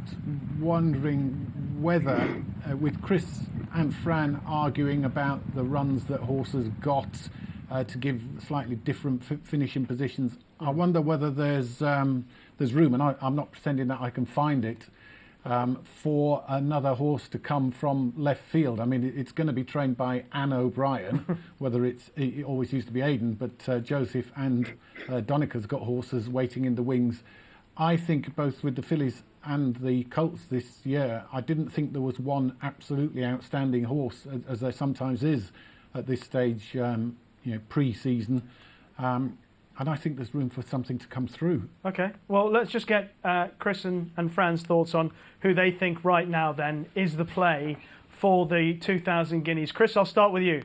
wondering whether, with Chris and Fran arguing about the runs that horses got to give slightly different finishing positions, I wonder whether there's room, and I'm not pretending that I can find it, for another horse to come from left field. I mean, it's going to be trained by Anne O'Brien, whether it always used to be Aidan, but Joseph and Donica's got horses waiting in the wings. I think both with the fillies and the colts this year, I didn't think there was one absolutely outstanding horse, as there sometimes is at this stage, pre-season. And I think there's room for something to come through. Okay, well, let's just get Chris and Fran's thoughts on who they think right now then is the play for the 2000 Guineas. Chris, I'll start with you.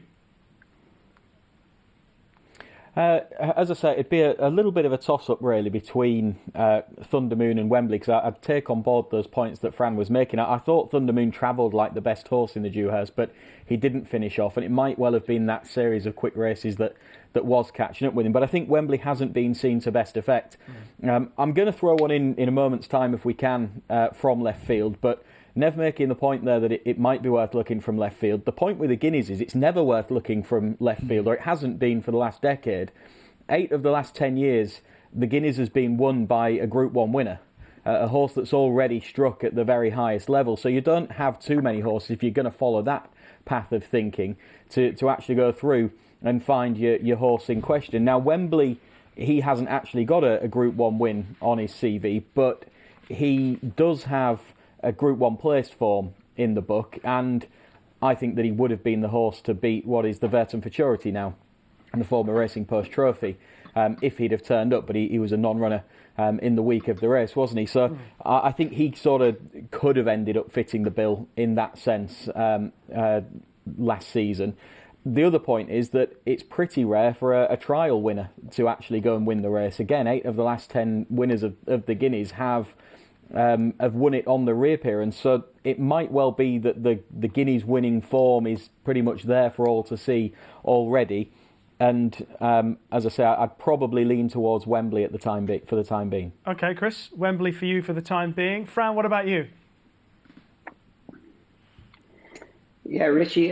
As I say, it'd be a little bit of a toss-up really between Thunder Moon and Wembley, because I'd take on board those points that Fran was making. I thought Thunder Moon travelled like the best horse in the Dewhurst, but he didn't finish off, and it might well have been that series of quick races that was catching up with him. But I think Wembley hasn't been seen to best effect. I'm going to throw one in a moment's time if we can from left field, but Nev making the point there that it might be worth looking from left field. The point with the Guineas is it's never worth looking from left field, or it hasn't been for the last decade. 8 of the last 10 years, the Guineas has been won by a Group 1 winner, a horse that's already struck at the very highest level. So you don't have too many horses, if you're going to follow that path of thinking, to actually go through. and find your horse in question. Now, Wembley, he hasn't actually got a Group 1 win on his CV, but he does have a Group 1 placed form in the book, and I think that he would have been the horse to beat what is the Vertum Futurity now, and the former Racing Post Trophy, if he'd have turned up, but he was a non-runner in the week of the race, wasn't he? So I think he sort of could have ended up fitting the bill in that sense last season. The other point is that it's pretty rare for a trial winner to actually go and win the race. Again, 8 of the last 10 winners of the Guineas have won it on the reappearance. So it might well be that the Guineas winning form is pretty much there for all to see already. And as I say, I'd probably lean towards Wembley for the time being. Okay, Chris, Wembley for you for the time being. Fran, what about you? Yeah, Richie,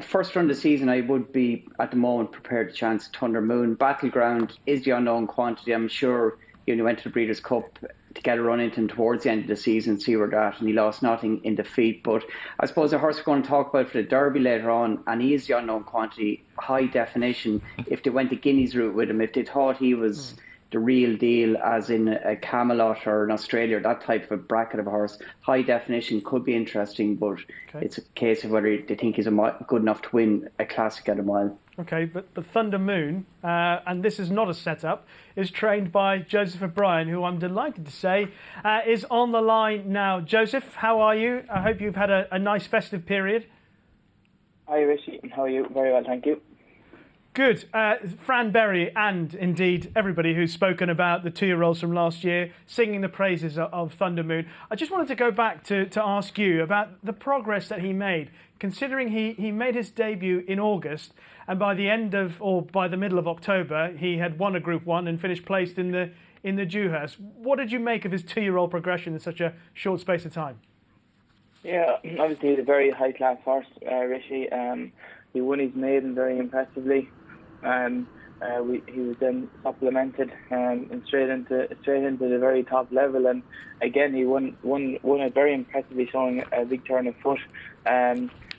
first round of the season, I would be, at the moment, prepared to chance Thunder Moon. Battleground is the unknown quantity. I'm sure he only went to the Breeders' Cup to get a run into him towards the end of the season, see where that, and he lost nothing in defeat. But I suppose the horse we're going to talk about for the Derby later on, and he is the unknown quantity, high definition. If they went the Guineas route with him, if they thought he was the real deal, as in a Camelot or an Australia, that type of a bracket of a horse, high definition could be interesting, but it's a case of whether they think he's good enough to win a classic at a mile. Okay, but Thunder Moon, and this is not a setup, is trained by Joseph O'Brien, who I'm delighted to say is on the line now. Joseph, how are you? I hope you've had a nice festive period. Hi, Rishi. How are you? Very well, thank you. Good. Fran Berry and indeed everybody who's spoken about the 2-year-olds from last year, singing the praises of Thunder Moon. I just wanted to go back to ask you about the progress that he made, considering he made his debut in August, and by the middle of October, he had won a Group 1 and finished placed in the Dewhurst. What did you make of his 2-year-old progression in such a short space of time? Yeah, obviously he's a very high-class horse, Rishi. He won his maiden very impressively. He was then supplemented and straight into the very top level, and again he won it very impressively, showing a big turn of foot.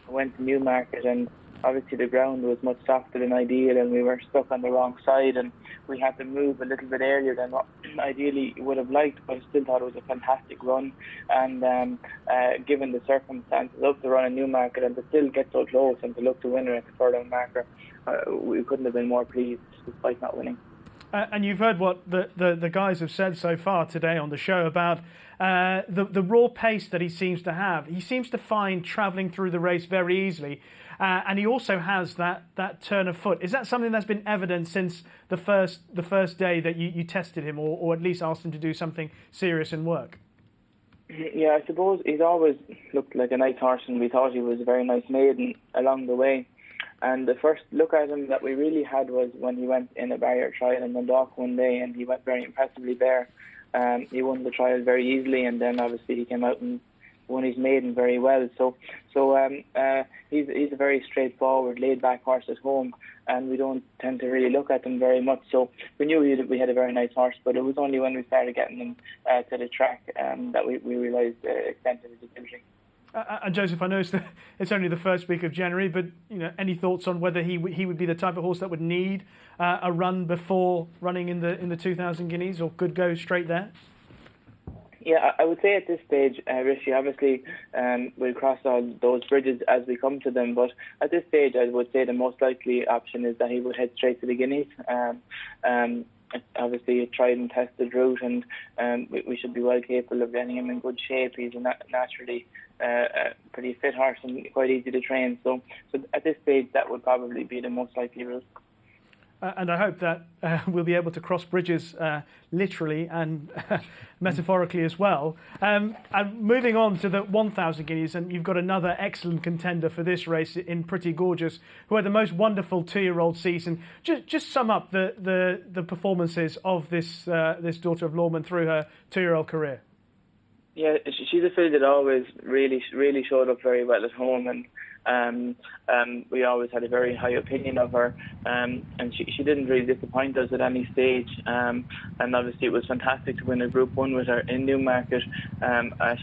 Went to Newmarket, and obviously the ground was much softer than ideal, and we were stuck on the wrong side, and we had to move a little bit earlier than what ideally would have liked, but I still thought it was a fantastic run. And given the circumstances of the run in Newmarket, and to still get so close and to look to winner at the furlong marker, we couldn't have been more pleased despite not winning. And you've heard what the guys have said so far today on the show about the raw pace that he seems to have. He seems to find travelling through the race very easily, and he also has that turn of foot. Is that something that's been evident since the first day that you tested him, or at least asked him to do something serious and work? Yeah, I suppose he's always looked like a nice horse, and we thought he was a very nice maiden along the way. And the first look at him that we really had was when he went in a barrier trial in Dundalk one day, and he went very impressively there. He won the trial very easily, and then obviously he came out and won his maiden very well. So he's a very straightforward, laid-back horse at home, and we don't tend to really look at him very much. So we knew we had a very nice horse, but it was only when we started getting him to the track that we realised the extent of his ability. And Joseph, I know it's only the first week of January, but any thoughts on whether he would be the type of horse that would need a run before running in the 2000 Guineas, or could go straight there? Yeah, I would say at this stage, Rishi, obviously we'll cross all those bridges as we come to them, but at this stage I would say the most likely option is that he would head straight to the Guineas. Obviously a tried and tested route, and we should be well capable of getting him in good shape. He's naturally a pretty fit horse and quite easy to train. So at this stage that would probably be the most likely route. And I hope that we'll be able to cross bridges literally and metaphorically as well. And moving on to the 1,000 Guineas, and you've got another excellent contender for this race in Pretty Gorgeous, who had the most wonderful 2-year-old season. Just sum up the performances of this daughter of Lorman through her 2-year-old career. Yeah, she's a filly that always really showed up very well at home, and we always had a very high opinion of her, and she didn't really disappoint us at any stage, and obviously it was fantastic to win a Group 1 with her in Newmarket.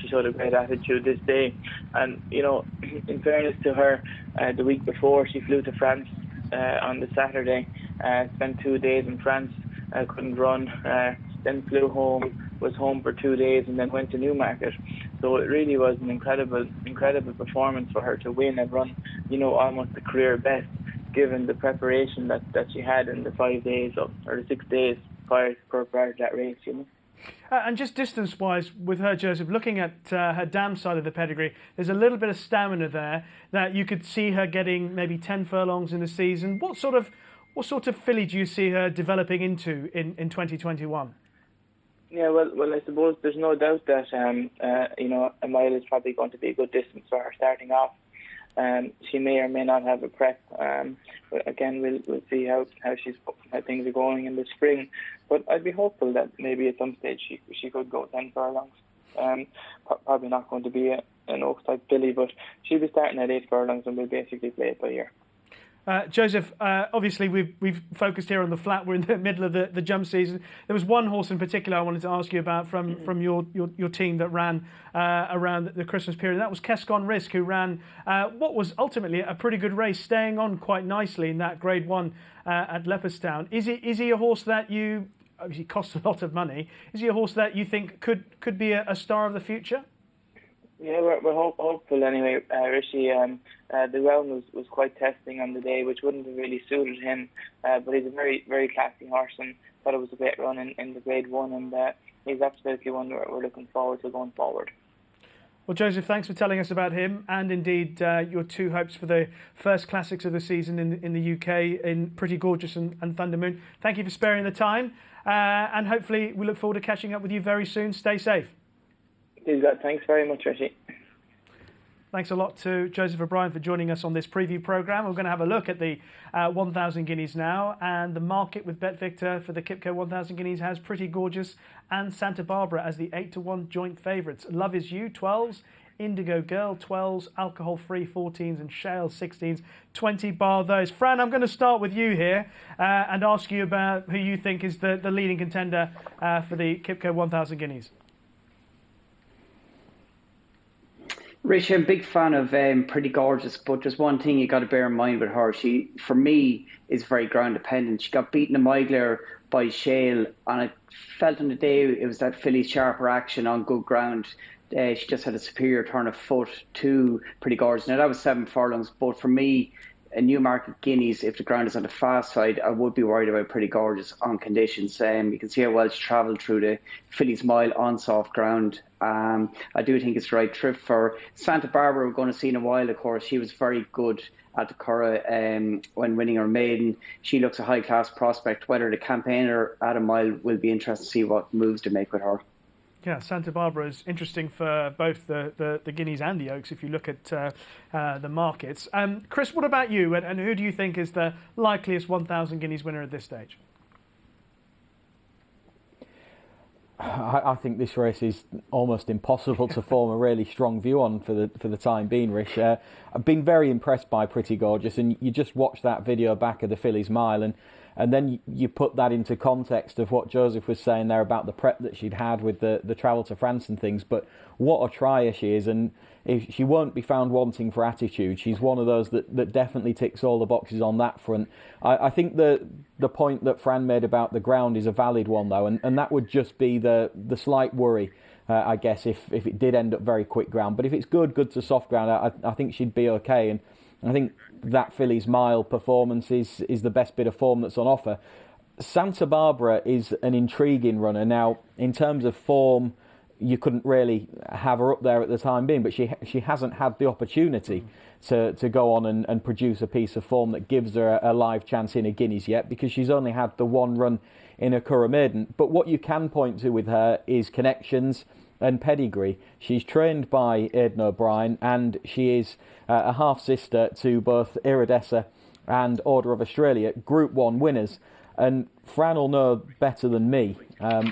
She showed a great attitude this day, and in fairness to her, the week before she flew to France on the Saturday. Spent 2 days in France, couldn't run, then flew home, was home for 2 days, and then went to Newmarket. So it really was an incredible performance for her to win and run, almost the career best, given the preparation that she had in the 5 days or the 6 days prior to that race. And just distance-wise with her, Joseph, looking at her dam side of the pedigree, there's a little bit of stamina there that you could see her getting maybe 10 furlongs in the season. What sort of filly do you see her developing into in 2021? Yeah, well, I suppose there's no doubt that a mile is probably going to be a good distance for her starting off. She may or may not have a prep. But again, we'll see how things are going in the spring. But I'd be hopeful that maybe at some stage she could go 10 furlongs. Probably not going to be an Oaks type filly, but she'll be starting at 8 furlongs and we'll basically play it by ear. Joseph, obviously we've focused here on the flat. We're in the middle of the jump season. There was one horse in particular I wanted to ask you about from your team that ran around the Christmas period. That was Kescon Risk, who ran what was ultimately a pretty good race, staying on quite nicely in that Grade 1 at Leopardstown. Is he a horse that you, obviously costs a lot of money, is he a horse that you think could be a star of the future? Yeah, we're hopeful anyway. Rishi, the ground was quite testing on the day, which wouldn't have really suited him. But he's a very, very classy horse, and thought it was a great run in the Grade 1, and he's absolutely one that we're looking forward to going forward. Well, Joseph, thanks for telling us about him, and indeed your two hopes for the first classics of the season in the UK in Pretty Gorgeous and Thunder Moon. Thank you for sparing the time, and hopefully we look forward to catching up with you very soon. Stay safe. Thanks very much, Rishi. Thanks a lot to Joseph O'Brien for joining us on this preview programme. We're going to have a look at the 1,000 guineas now, and the market with BetVictor for the Kipco 1,000 guineas has Pretty Gorgeous and Santa Barbara as the 8-1 joint favourites. Love Is You 12s, Indigo Girl 12s, Alcohol Free 14s, and Shale 16s, 20 bar those. Fran, I'm going to start with you here and ask you about who you think is the leading contender for the Kipco 1,000 guineas. Rich, I'm a big fan of Pretty Gorgeous, but there's one thing you got to bear in mind with her. She, for me, is very ground dependent. She got beaten a mile by Shale, and I felt on the day it was that filly's sharper action on good ground. She just had a superior turn of foot to Pretty Gorgeous. Now, that was 7 furlongs, but for me, a Newmarket Guineas, if the ground is on the fast side, I would be worried about Pretty Gorgeous on conditions. You can see how well she travelled through the filly's mile on soft ground. I do think it's the right trip for Santa Barbara. We're going to see in a while, of course. She was very good at the Curragh when winning her maiden. She looks a high-class prospect. Whether the campaigner at a mile will be interesting to see what moves to make with her. Yeah, Santa Barbara is interesting for both the Guineas and the Oaks if you look at the markets. Chris, what about you? And who do you think is the likeliest 1,000 Guineas winner at this stage? I think this race is almost impossible to form a really strong view on for the time being, Rish. I've been very impressed by Pretty Gorgeous, and you just watch that video back of the Fillies Mile, and then you put that into context of what Joseph was saying there about the prep that she'd had with the travel to France and things. But what a trier she is, and if she won't be found wanting for attitude. She's one of those that definitely ticks all the boxes on that front. I think the point that Fran made about the ground is a valid one, though, and that would just be the slight worry, I guess, if it did end up very quick ground. But if it's good to soft ground, I think she'd be okay. And I think that Fillies Mile performance is the best bit of form that's on offer. Santa Barbara is an intriguing runner. Now, in terms of form, you couldn't really have her up there at the time being, but she hasn't had the opportunity to go on and produce a piece of form that gives her a live chance in a Guineas yet, because she's only had the one run in a Curragh Maiden. But what you can point to with her is connections and pedigree. She's trained by Aidan O'Brien, and she is a half-sister to both Iridessa and Order of Australia, Group 1 winners. And Fran will know better than me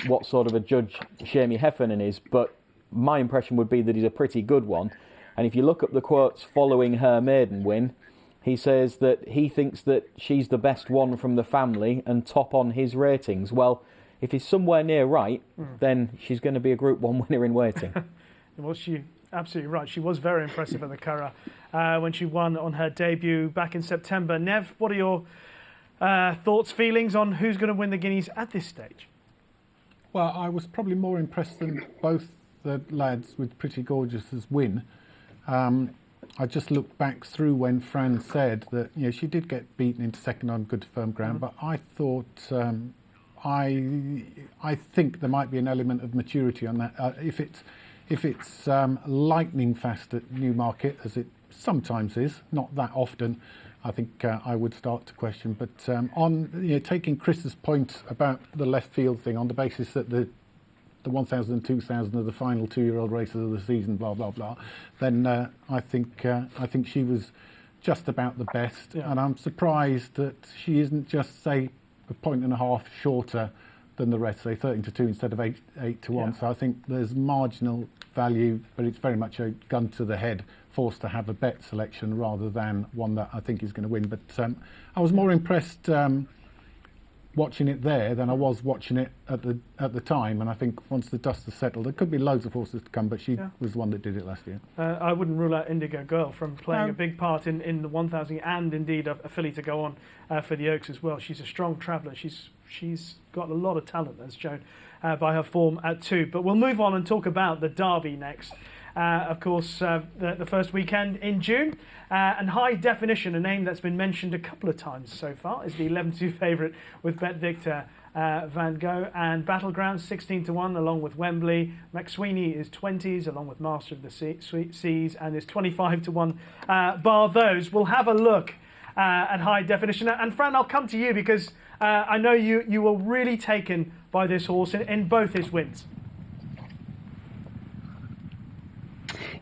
what sort of a judge Shamie Heffernan is, but my impression would be that he's a pretty good one. And if you look up the quotes following her maiden win, he says that he thinks that she's the best one from the family and top on his ratings. Well, if he's somewhere near right, then she's going to be a Group 1 winner in waiting. Well, absolutely right. She was very impressive at the Curragh. when she won on her debut back in September. Nev, what are your thoughts, feelings on who's going to win the Guineas at this stage? Well, I was probably more impressed than both the lads with Pretty Gorgeous's win. I just looked back through when Fran said that she did get beaten into second on good firm ground, but I thought I think there might be an element of maturity on that. If it's lightning fast at Newmarket, as it sometimes is, not that often, I think I would start to question. But on taking Chris's point about the left field thing on the basis that the 1,000 and 2,000 are the final 2-year-old races of the season, blah blah blah, then I think she was just about the best, and I'm surprised that she isn't just say a point and a half shorter than the rest, say 13-2 instead of 8-1. So I think there's marginal value, but it's very much a gun to the head, forced to have a bet selection rather than one that I think is going to win. But I was more impressed watching it there than I was watching it at the time, and I think once the dust has settled, there could be loads of horses to come, but she was the one that did it last year. I wouldn't rule out Indigo Girl from playing a big part in the 1,000 and indeed a filly to go on for the Oaks as well. She's a strong traveller. She's got a lot of talent, as shown by her form at 2. But we'll move on and talk about the Derby next. Of course, the first weekend in June. And High Definition, a name that's been mentioned a couple of times so far, is the 11-2 favourite with Bet Victor Van Gogh. And Battleground 16-1 along with Wembley. McSweeney is 20s along with Master of the Seas and is 25-1. Bar those, we'll have a look at High Definition. And Fran, I'll come to you because I know you were really taken by this horse in both his wins.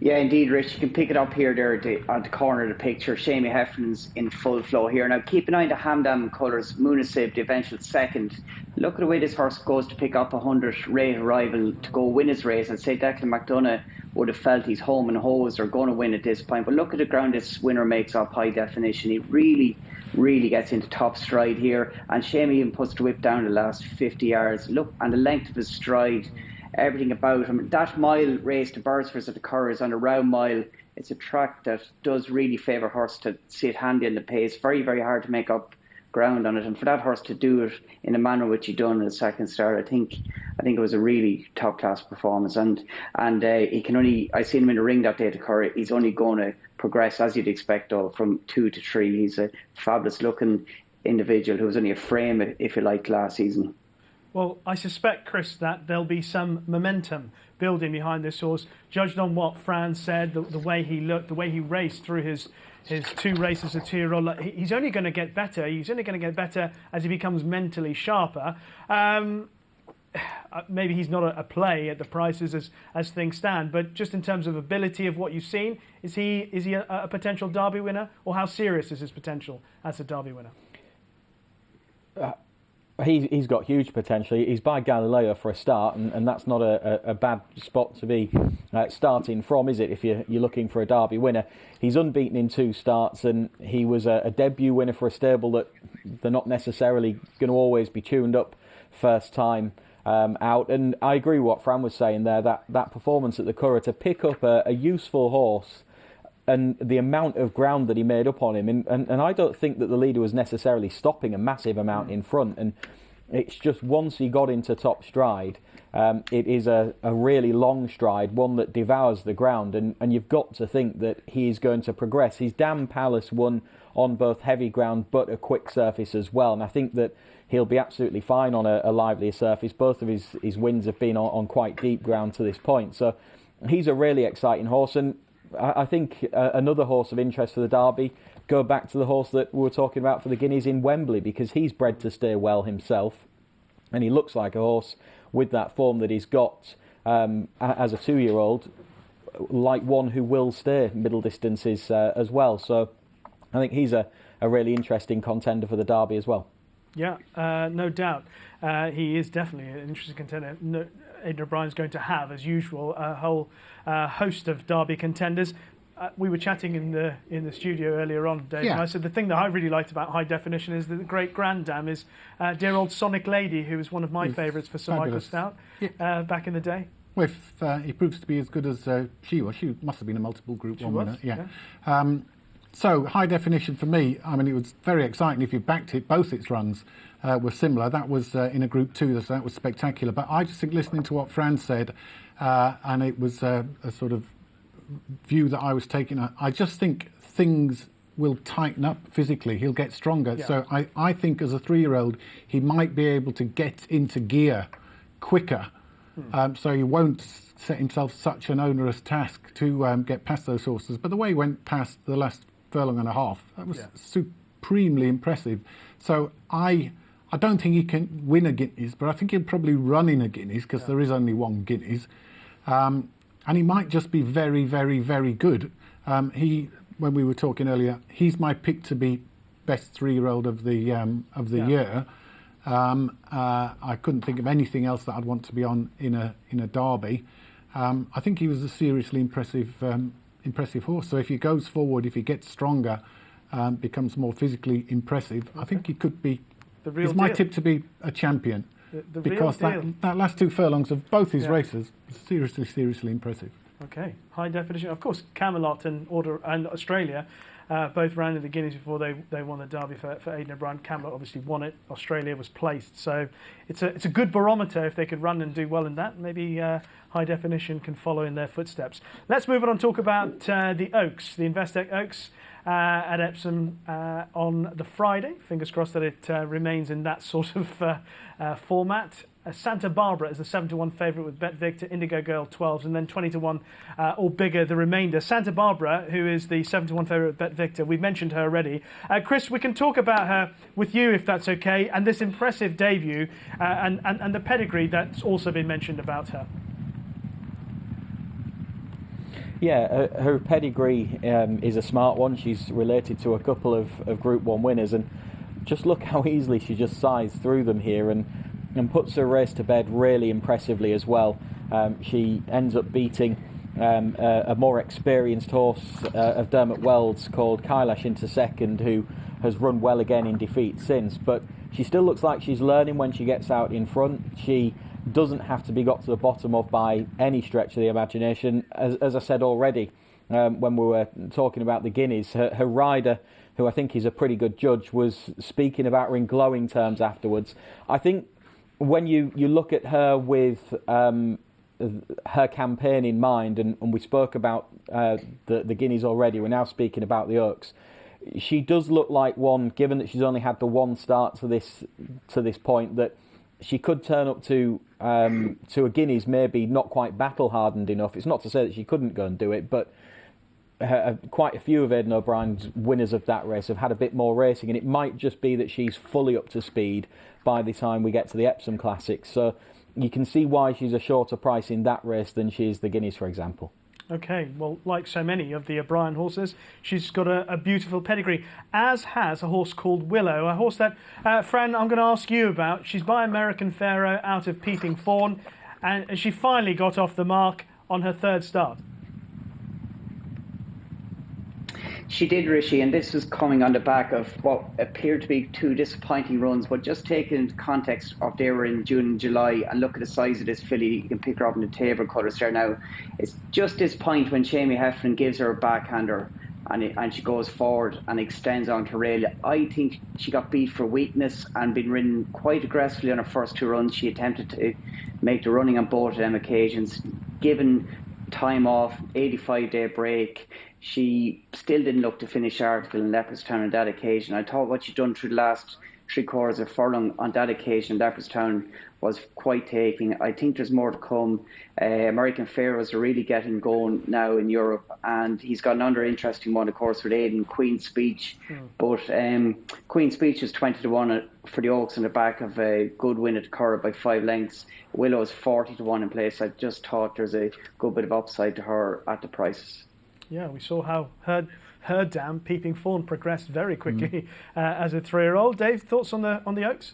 Yeah, indeed, Rich. You can pick it up here there on the corner of the picture. Shamie Heffernan's in full flow here. Now, keep an eye on the Hamdam colours. Munasib, the eventual second. Look at the way this horse goes to pick up 100 rate arrival to go win his race. I'd say Declan McDonough would have felt he's home and hosed or going to win at this point. But look at the ground this winner makes up High Definition. He really gets into top stride here. And Shamie even puts the whip down the last 50 yards. Look, and the length of his stride, everything about him. That mile race to Bursford at the Curragh is on a round mile. It's a track that does really favour horse to sit handy in the pace. Very, very hard to make up ground on it. And for that horse to do it in the manner which he done in the second start, I think it was a really top class performance. And he can only, I seen him in the ring that day at the Curragh. He's only going to progress, as you'd expect, though, from 2 to 3. He's a fabulous looking individual who was only a frame, if you like, last season. Well, I suspect, Chris, that there'll be some momentum building behind this horse, judged on what Fran said, the way he looked, the way he raced through his 2 races of 2-year-old. He's only going to get better. He's only going to get better as he becomes mentally sharper. Maybe he's not a play at the prices as things stand, but just in terms of ability of what you've seen, is he a potential Derby winner, or how serious is his potential as a Derby winner? He's got huge potential. He's by Galileo for a start, and that's not a bad spot to be starting from, is it, if you're looking for a Derby winner. He's unbeaten in 2 starts, and he was a debut winner for a stable that they're not necessarily going to always be tuned up first time out. And I agree with what Fran was saying there, that performance at the Curragh to pick up a useful horse and the amount of ground that he made up on him. And I don't think that the leader was necessarily stopping a massive amount in front. And it's just once he got into top stride, it is a really long stride, one that devours the ground. And you've got to think that he's going to progress. His Dam Palace won on both heavy ground but a quick surface as well. And I think that he'll be absolutely fine on a livelier surface. Both of his wins have been on quite deep ground to this point. So he's a really exciting horse. And I think another horse of interest for the Derby, go back to the horse that we were talking about for the Guineas in Wembley, because he's bred to steer well himself, and he looks like a horse with that form that he's got as a 2-year-old, like one who will steer middle distances as well. So I think he's a really interesting contender for the Derby as well. Yeah, no doubt. He is definitely an interesting contender. Aidan O'Brien's going to have, as usual, a whole host of Derby contenders. We were chatting in the studio earlier on, Dave, and I said the thing that I really liked about High Definition is that the great granddam is dear old Sonic Lady, who was one of my favourites for Sir Michael Stout back in the day. Well, if he proves to be as good as she was, she must have been a multiple Group 1 winner. Yeah. So, high definition for me, I mean, it was very exciting if you backed it. Both its runs were similar. That was in a Group 2, so that was spectacular. But I just think listening to what Fran said, and it was a sort of view that I was taking, I just think things will tighten up physically. He'll get stronger. Yeah. So I think as a 3-year-old, he might be able to get into gear quicker. So he won't set himself such an onerous task to get past those horses. But the way he went past the last furlong and a half, that was supremely impressive. So I don't think he can win a Guineas, but I think he'll probably run in a Guineas because there is only one Guineas. And he might just be very, very, very good. When we were talking earlier, he's my pick to be best 3-year-old of the year. I couldn't think of anything else that I'd want to be on in a derby. I think he was a seriously impressive horse. So if he goes forward, if he gets stronger, becomes more physically impressive, I think he could be. He's my tip to be a champion because that last 2 furlongs of both his races was seriously impressive. Okay, high definition. Of course, Camelot and Australia both ran in the Guineas before they won the Derby for Aidan O'Brien. Camelot obviously won it. Australia was placed. So it's a good barometer if they could run and do well in that. Maybe high definition can follow in their footsteps. Let's move on and talk about the Oaks, the Investec Oaks at Epsom on the Friday. Fingers crossed that it remains in that sort of format. Santa Barbara is the 7-1 favourite with Bet Victor, Indigo Girl 12s, and then 20-1 or bigger the remainder. Santa Barbara, who is the 7-1 favourite with Bet Victor, we've mentioned her already. Chris, we can talk about her with you if that's okay, and this impressive debut and the pedigree that's also been mentioned about her. Yeah, her pedigree is a smart one. She's related to a couple of Group 1 winners, and just look how easily she just sized through them here and puts her race to bed really impressively as well. She ends up beating a more experienced horse of Dermot Weld's called Kailash into second, who has run well again in defeat since. But she still looks like she's learning when she gets out in front. She doesn't have to be got to the bottom of by any stretch of the imagination. As I said already, when we were talking about the Guineas, her rider, who I think is a pretty good judge, was speaking about her in glowing terms afterwards. I think when you look at her with her campaign in mind, and we spoke about the Guineas already, we're now speaking about the Oaks. She does look like one, given that she's only had the one start to this point, that she could turn up to a Guineas maybe not quite battle hardened enough. It's not to say that she couldn't go and do it, but quite a few of Aidan O'Brien's winners of that race have had a bit more racing, and it might just be that she's fully up to speed by the time we get to the Epsom Classics. So you can see why she's a shorter price in that race than she is the Guineas, for example. Okay, well, like so many of the O'Brien horses, she's got a beautiful pedigree, as has a horse called Willow, a horse that, Fran, I'm going to ask you about. She's by American Pharaoh out of Peeping Fawn, and she finally got off the mark on her 3rd start. She did, Rishi, and this was coming on the back of what appeared to be 2 disappointing runs, but just taken into context of they were in June and July, and look at the size of this filly. You can pick her up in the table colours there now. It's just this point when Shamie Heffernan gives her a backhander and she goes forward and extends onto rail. I think she got beat for weakness and been ridden quite aggressively on her first 2 runs. She attempted to make the running on both of them occasions. Given time off, 85-day break, she still didn't look to finish article in Leopardstown on that occasion. I thought what she'd done through the last 3/4 of furlong on that occasion, Leopardstown, was quite taking. I think there's more to come. American Pharaohs are really getting going now in Europe, and he's got another interesting one, of course, with Aidan, Queen's Speech. But Queen's Speech is 20-1 for the Oaks on the back of a good win at Curragh by 5 lengths. Willow's 40-1 in place. I just thought there's a good bit of upside to her at the prices. Yeah, we saw how her dam, Peeping Fawn, progressed very quickly as a 3-year-old. Dave, thoughts on the Oaks?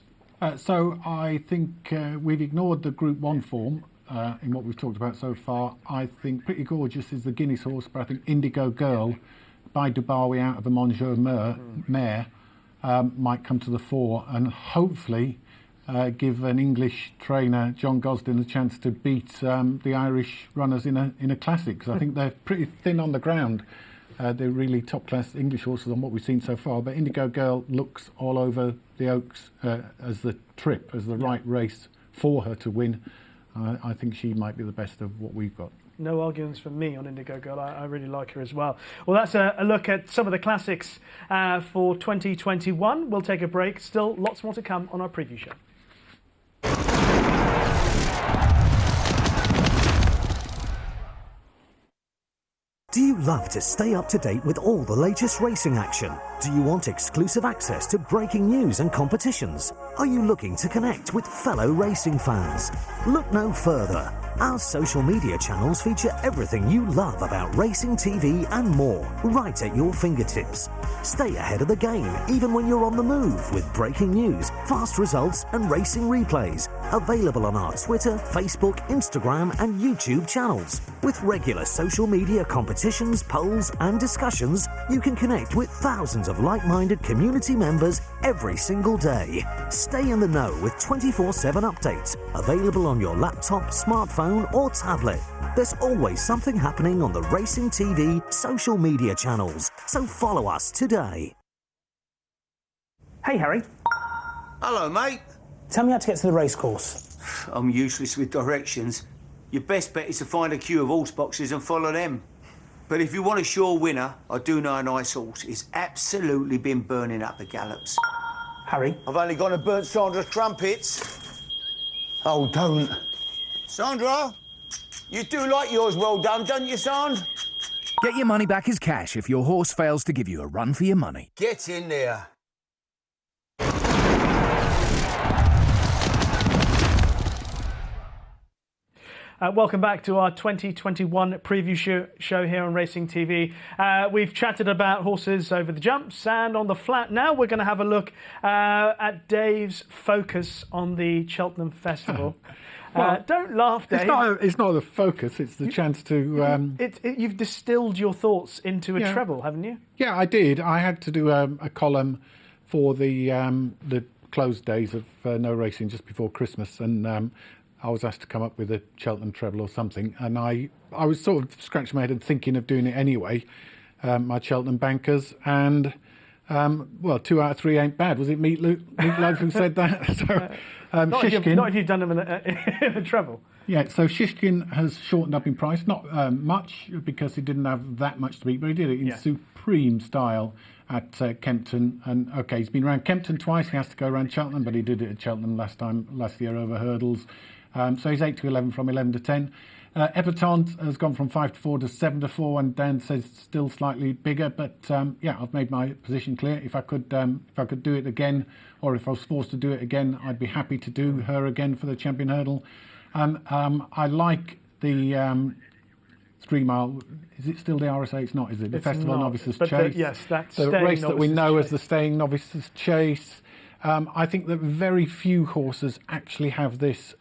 So I think we've ignored the Group 1 form in what we've talked about so far. I think Pretty Gorgeous is the Guineas horse, but I think Indigo Girl by Dubawi out of the Monjou mare might come to the fore, and hopefully give an English trainer, John Gosden, a chance to beat the Irish runners in a classic, because I think they're pretty thin on the ground. They're really top-class English horses on what we've seen so far, but Indigo Girl looks all over the Oaks as the trip, as the right race for her to win. I think she might be the best of what we've got. No arguments from me on Indigo Girl. I really like her as well. Well, that's a look at some of the classics for 2021. We'll take a break. Still lots more to come on our preview show. Do you love to stay up to date with all the latest racing action? Do you want exclusive access to breaking news and competitions? Are you looking to connect with fellow racing fans? Look no further. Our social media channels feature everything you love about racing TV and more, right at your fingertips. Stay ahead of the game, even when you're on the move, with breaking news, fast results and racing replays. Available on our Twitter, Facebook, Instagram and YouTube channels. With regular social media competitions, polls and discussions, you can connect with thousands of like-minded community members every single day. Stay in the know with 24/7 updates, available on your laptop, smartphone or tablet. There's always something happening on the Racing TV social media channels, so follow us today. Hey, Harry. Hello, mate. Tell me how to get to the racecourse. I'm useless with directions. Your best bet is to find a queue of horse boxes and follow them. But if you want a sure winner, I do know a nice horse. It's absolutely been burning up the gallops. Harry. I've only gone and burnt Sandra's crumpets. Oh, don't. Sandra, you do like yours well done, don't you, Sand? Get your money back as cash if your horse fails to give you a run for your money. Get in there. Welcome back to our 2021 preview show here on Racing TV. We've chatted about horses over the jumps and on the flat. Now we're going to have a look at Dave's focus on the Cheltenham Festival. Well, don't laugh, Dave. It's not the focus, it's the chance to... You've distilled your thoughts into a treble, haven't you? Yeah, I did. I had to do a column for the closed days of no racing just before Christmas, and I was asked to come up with a Cheltenham treble or something, and I was sort of scratching my head and thinking of doing it anyway, my Cheltenham bankers, and, 2 out of 3 ain't bad. Was it Meatloaf who said that? So, not if you've done them in a treble. Yeah, so Shishkin has shortened up in price, not much, because he didn't have that much to beat, but he did it in supreme style at Kempton. And OK, he's been around Kempton twice. He has to go around Cheltenham, but he did it at Cheltenham last year over hurdles. So he's 8 to 11 from 11 to 10. Epsom has gone from 5 to 4 to 7 to 4, and Dan says still slightly bigger. But I've made my position clear. If I could do it again, or if I was forced to do it again, I'd be happy to do her again for the champion hurdle. I like the 3 mile. Is it still the RSA? It's not, is it? The Festival Novices Chase. Yes, that's the race that we know as the Staying Novices Chase. I think that very few horses actually have this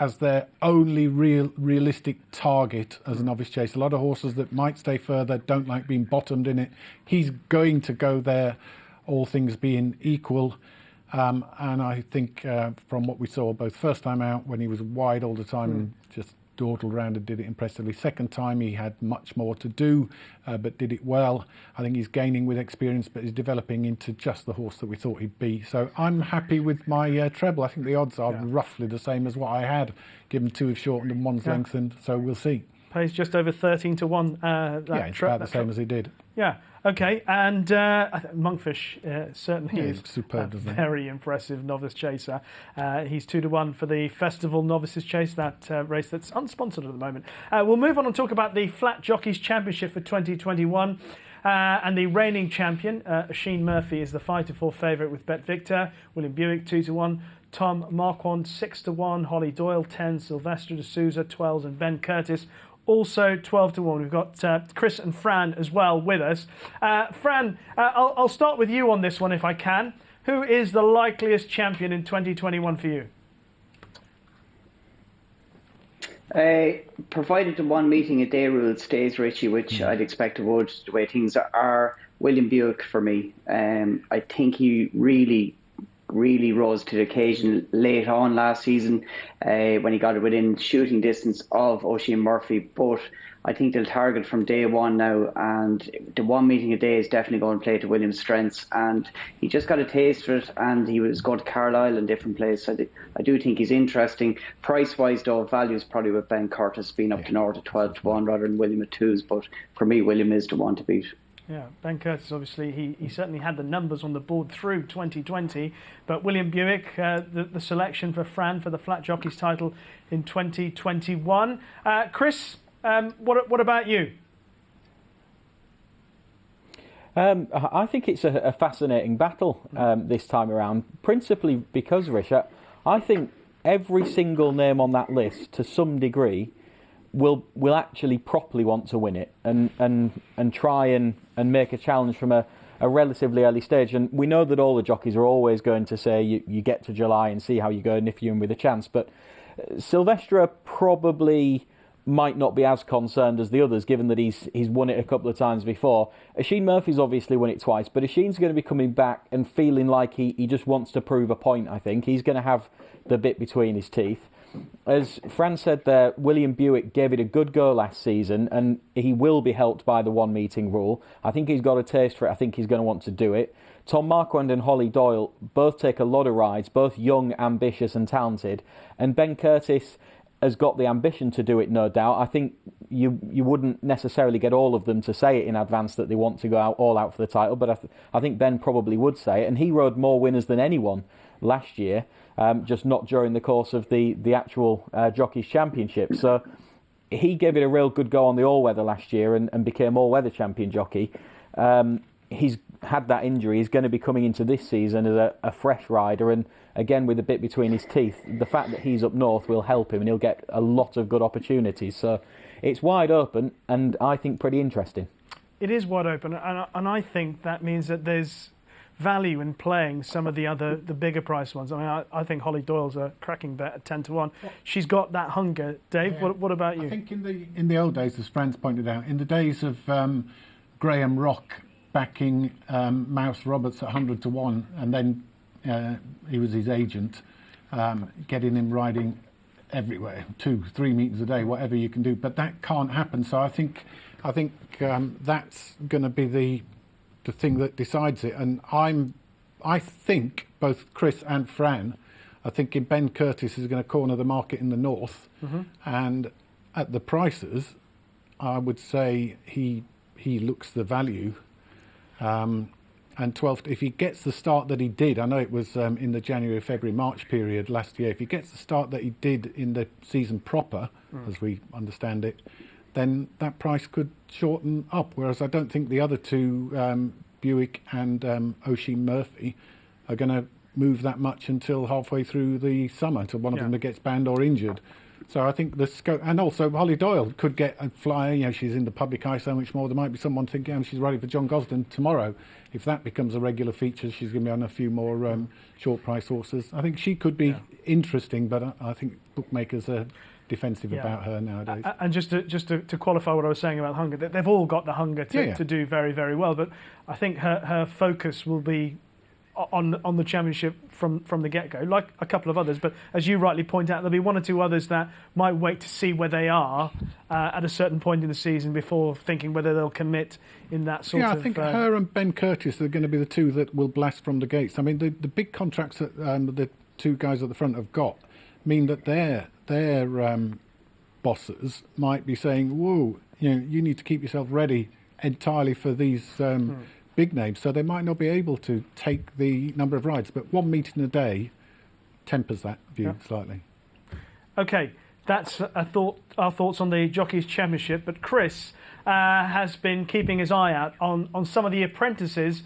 as their only realistic target as a novice chase. A lot of horses that might stay further don't like being bottomed in it. He's going to go there, all things being equal. And I think from what we saw both first time out, when he was wide all the time and just dawdled around and did it impressively. Second time he had much more to do, but did it well. I think he's gaining with experience, but he's developing into just the horse that we thought he'd be. So I'm happy with my treble. I think the odds are roughly the same as what I had, given 2 have shortened and 1's lengthened. So we'll see. Pays just over 13 to 1. It's about the same as he did. Yeah. Okay, and Monkfish certainly is superb, a very impressive novice chaser. He's 2 to 1 for the Festival Novices Chase, that race that's unsponsored at the moment. We'll move on and talk about the Flat Jockeys Championship for 2021. And the reigning champion, Sheen Murphy, is the 5 to 4 favourite with Bet Victor. William Buick 2 to 1. Tom Marquand 6 to 1. Holly Doyle 10. Sylvester de Souza 12, and Ben Curtis also 12 to 1. We've got Chris and Fran as well with us. Fran, I'll start with you on this one if I can. Who is the likeliest champion in 2021 for you? Provided the one meeting a day rule stays, Richie, which I'd expect to would, the way things are, William Buick for me. I think he really really rose to the occasion late on last season when he got it within shooting distance of Oisin Murphy. But I think they'll target from day one now, and the one meeting a day is definitely going to play to William's strengths. And he just got a taste for it, and he was going to Carlisle and different places. I do think he's interesting. Price-wise, though, value is probably with Ben Curtis being up to north at 12-1 rather than William at 2s. But for me, William is the one to beat. Yeah, Ben Curtis, obviously, he certainly had the numbers on the board through 2020. But William Buick, the selection for Fran for the Flat Jockeys title in 2021. Chris, what about you? I think it's a fascinating battle this time around, principally because, Rish, I think every single name on that list, to some degree, will actually properly want to win it and try and make a challenge from a relatively early stage. And we know that all the jockeys are always going to say you get to July and see how you go and if you're in with a chance. But Silvestre probably might not be as concerned as the others, given that he's won it a couple of times before. Oisin Murphy's obviously won it twice, but Oisin's going to be coming back and feeling like he just wants to prove a point, I think. He's going to have the bit between his teeth. As Fran said there, William Buick gave it a good go last season, and he will be helped by the one meeting rule. I think he's got a taste for it. I think he's going to want to do it. Tom Marquand and Holly Doyle both take a lot of rides, both young, ambitious and talented. And Ben Curtis has got the ambition to do it, no doubt. I think you wouldn't necessarily get all of them to say it in advance that they want to go all out for the title, but I think Ben probably would say it. And he rode more winners than anyone last year, just not during the course of the actual Jockeys Championship. So he gave it a real good go on the all-weather last year and became all-weather champion jockey. He's had that injury. He's going to be coming into this season as a fresh rider, and again with a bit between his teeth. The fact that he's up north will help him, and he'll get a lot of good opportunities. So it's wide open, and I think pretty interesting. It is wide open, and I think that means that there's value in playing some of the bigger price ones. I mean, I think Holly Doyle's a cracking bet at 10-1. She's got that hunger. Dave, yeah. What about you? I think in the old days, as Fran's pointed out, in the days of Graham Rock backing Mouse Roberts at 100-1, and then he was his agent, getting him riding everywhere, 2-3 meetings a day, whatever you can do. But that can't happen. So I think that's going to be the thing that decides it. And I think both Chris and Fran are thinking Ben Curtis is going to corner the market in the north, and at the prices, I would say he looks the value. And 12, if he gets the start that he did, I know it was in the January, February, March period last year, if he gets the start that he did in the season proper, as we understand it, then that price could shorten up. Whereas I don't think the other two, Buick and Oisin Murphy, are going to move that much until halfway through the summer, until one of them gets banned or injured. So I think the scope, and also Holly Doyle could get a flyer. You know, she's in the public eye so much more. There might be someone thinking, oh, she's riding for John Gosden tomorrow. If that becomes a regular feature, she's going to be on a few more short price horses. I think she could be interesting, but I think bookmakers are defensive about her nowadays. And just to qualify what I was saying about hunger, they've all got the hunger to do very, very well. But I think her focus will be on the championship from the get-go, like a couple of others. But as you rightly point out, there'll be one or two others that might wait to see where they are at a certain point in the season before thinking whether they'll commit in that sort of... Yeah, I think her and Ben Curtis are going to be the two that will blast from the gates. I mean, the big contracts that the two guys at the front have got mean that their bosses might be saying, whoa, you need to keep yourself ready entirely for these... big names, so they might not be able to take the number of rides, but one meeting a day tempers that view slightly. Okay, that's our thoughts on the Jockeys Championship, but Chris has been keeping his eye out on some of the apprentices.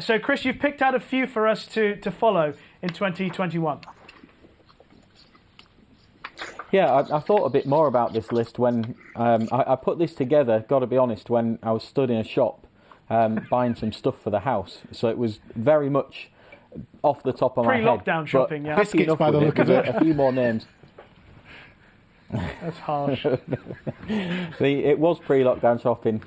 So Chris, you've picked out a few for us to follow in 2021. Yeah, I thought a bit more about this list when I put this together, got to be honest, when I was stood in a shop buying some stuff for the house. So it was very much off the top of my head. Pre-lockdown shopping, yeah. Happy enough with it. There's a few more names. That's harsh. It was pre-lockdown shopping.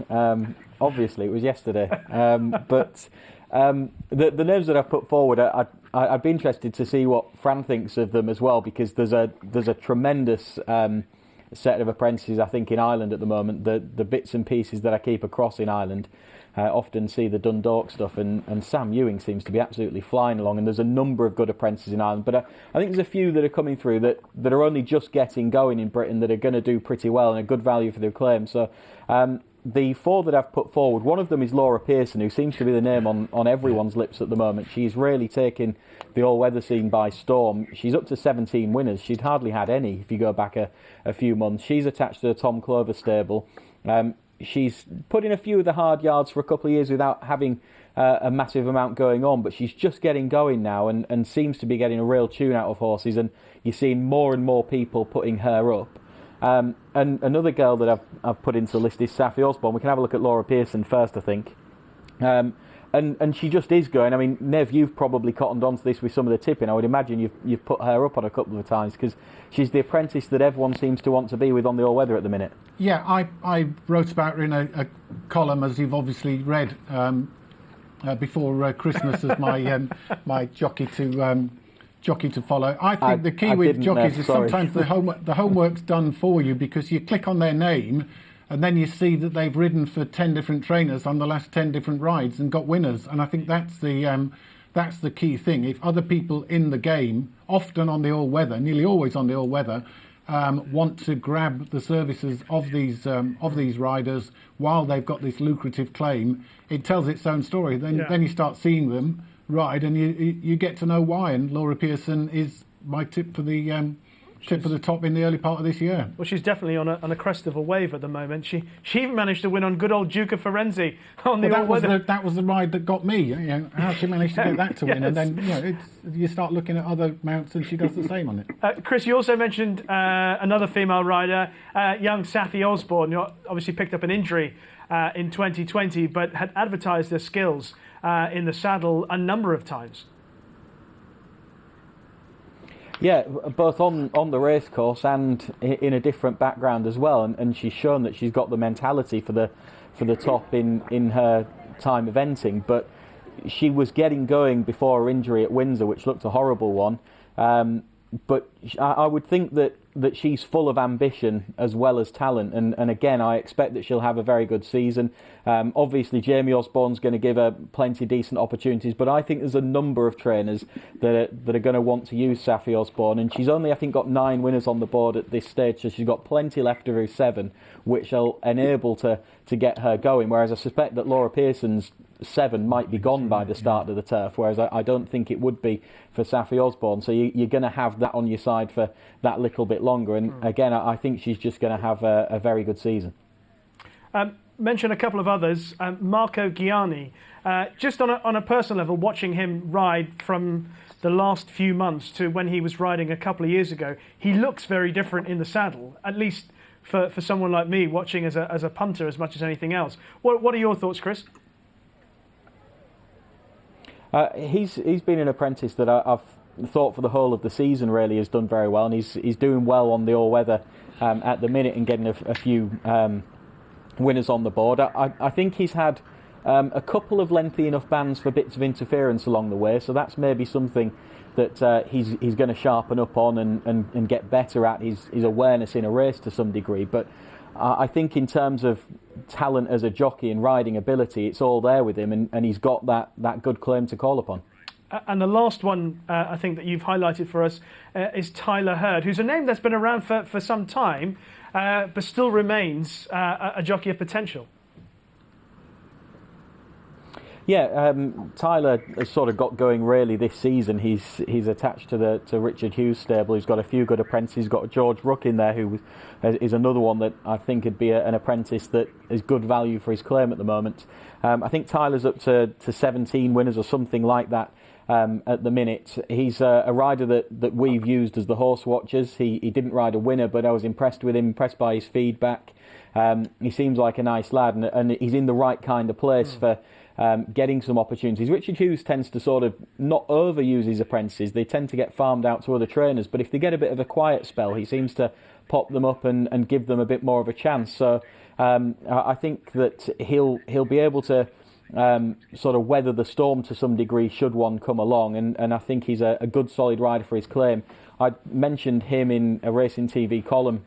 Obviously, it was yesterday. But The names that I've put forward, I'd be interested to see what Fran thinks of them as well, because there's a tremendous set of apprentices, I think, in Ireland at the moment. The bits and pieces that I keep across in Ireland, often see the Dundalk stuff, and Sam Ewing seems to be absolutely flying along, and there's a number of good apprentices in Ireland, but I think there's a few that are coming through that are only just getting going in Britain that are going to do pretty well and a good value for their claim. So the 4 that I've put forward, one of them is Laura Pearson, who seems to be the name on everyone's lips at the moment. She's really taken the all-weather scene by storm. She's up to 17 winners. She'd hardly had any if you go back a few months. She's attached to the Tom Clover stable. She's put in a few of the hard yards for a couple of years without having a massive amount going on, but she's just getting going now and seems to be getting a real tune out of horses, and you're seeing more and more people putting her up. And another girl that I've put into the list is Safi Osborne. We can have a look at Laura Pearson first, I think. And she just is going. I mean, Nev, you've probably cottoned onto this with some of the tipping. I would imagine you've put her up on a couple of times, because she's the apprentice that everyone seems to want to be with on the all-weather at the minute. Yeah, I wrote about her in a column, as you've obviously read, before Christmas as my jockey to follow. I think the key with jockeys is sometimes the homework's done for you, because you click on their name and then you see that they've ridden for 10 different trainers on the last 10 different rides and got winners. And I think that's the key thing. If other people in the game, often on the all-weather, nearly always on the all-weather, want to grab the services of these riders while they've got this lucrative claim, it tells its own story. Then you start seeing them ride, and you get to know why. And Laura Pearson is my tip for the top in the early part of this year. Well, she's definitely on a crest of a wave at the moment. She even managed to win on good old Duca Ferenzi on the all-weather. That was the ride that got me. You know, how she managed to get that to win, and then you start looking at other mounts, and she does the same on it. Chris, you also mentioned another female rider, young Safi Osborne, who obviously picked up an injury in 2020, but had advertised her skills in the saddle a number of times. Yeah, both on the racecourse and in a different background as well, and she's shown that she's got the mentality for the top in her time eventing. But she was getting going before her injury at Windsor, which looked a horrible one. But I would think that she's full of ambition as well as talent, and again, I expect that she'll have a very good season. Obviously, Jamie Osborne's going to give her plenty of decent opportunities, but I think there's a number of trainers that are going to want to use Safi Osborne, and she's only, I think, got 9 winners on the board at this stage, so she's got plenty left of her 7, which will enable to get her going, whereas I suspect that Laura Pearson's 7 might be gone by the start of the turf, whereas I don't think it would be for Safi Osborne. So you're going to have that on your side for that little bit longer. And again, I think she's just going to have a very good season. Mention a couple of others. Marco Gianni, just on a personal level, watching him ride from the last few months to when he was riding a couple of years ago, he looks very different in the saddle, at least for someone like me watching as a punter as much as anything else. What are your thoughts, Chris? He's been an apprentice that I've thought for the whole of the season really has done very well, and he's doing well on the all-weather at the minute and getting a few winners on the board. I think he's had a couple of lengthy enough bans for bits of interference along the way, so that's maybe something that he's going to sharpen up on and get better at his awareness in a race to some degree. But I think in terms of talent as a jockey and riding ability, it's all there with him, and he's got that good claim to call upon. And the last one I think that you've highlighted for us is Tyler Hurd, who's a name that's been around for some time, but still remains a jockey of potential. Yeah, Tyler has sort of got going really this season. He's attached to Richard Hughes' stable. He's got a few good apprentices. He's got George Rook in there, who is another one that I think would be an apprentice that is good value for his claim at the moment. I think Tyler's up to 17 winners or something like that at the minute. He's a rider that we've used as the horse watchers. He didn't ride a winner, but I was impressed with him, impressed by his feedback. He seems like a nice lad, and he's in the right kind of place for getting some opportunities. Richard Hughes tends to sort of not overuse his apprentices. They tend to get farmed out to other trainers, but if they get a bit of a quiet spell, he seems to pop them up and give them a bit more of a chance. So I think that he'll be able to sort of weather the storm to some degree should one come along, and I think he's a good solid rider for his claim. I mentioned him in a Racing TV column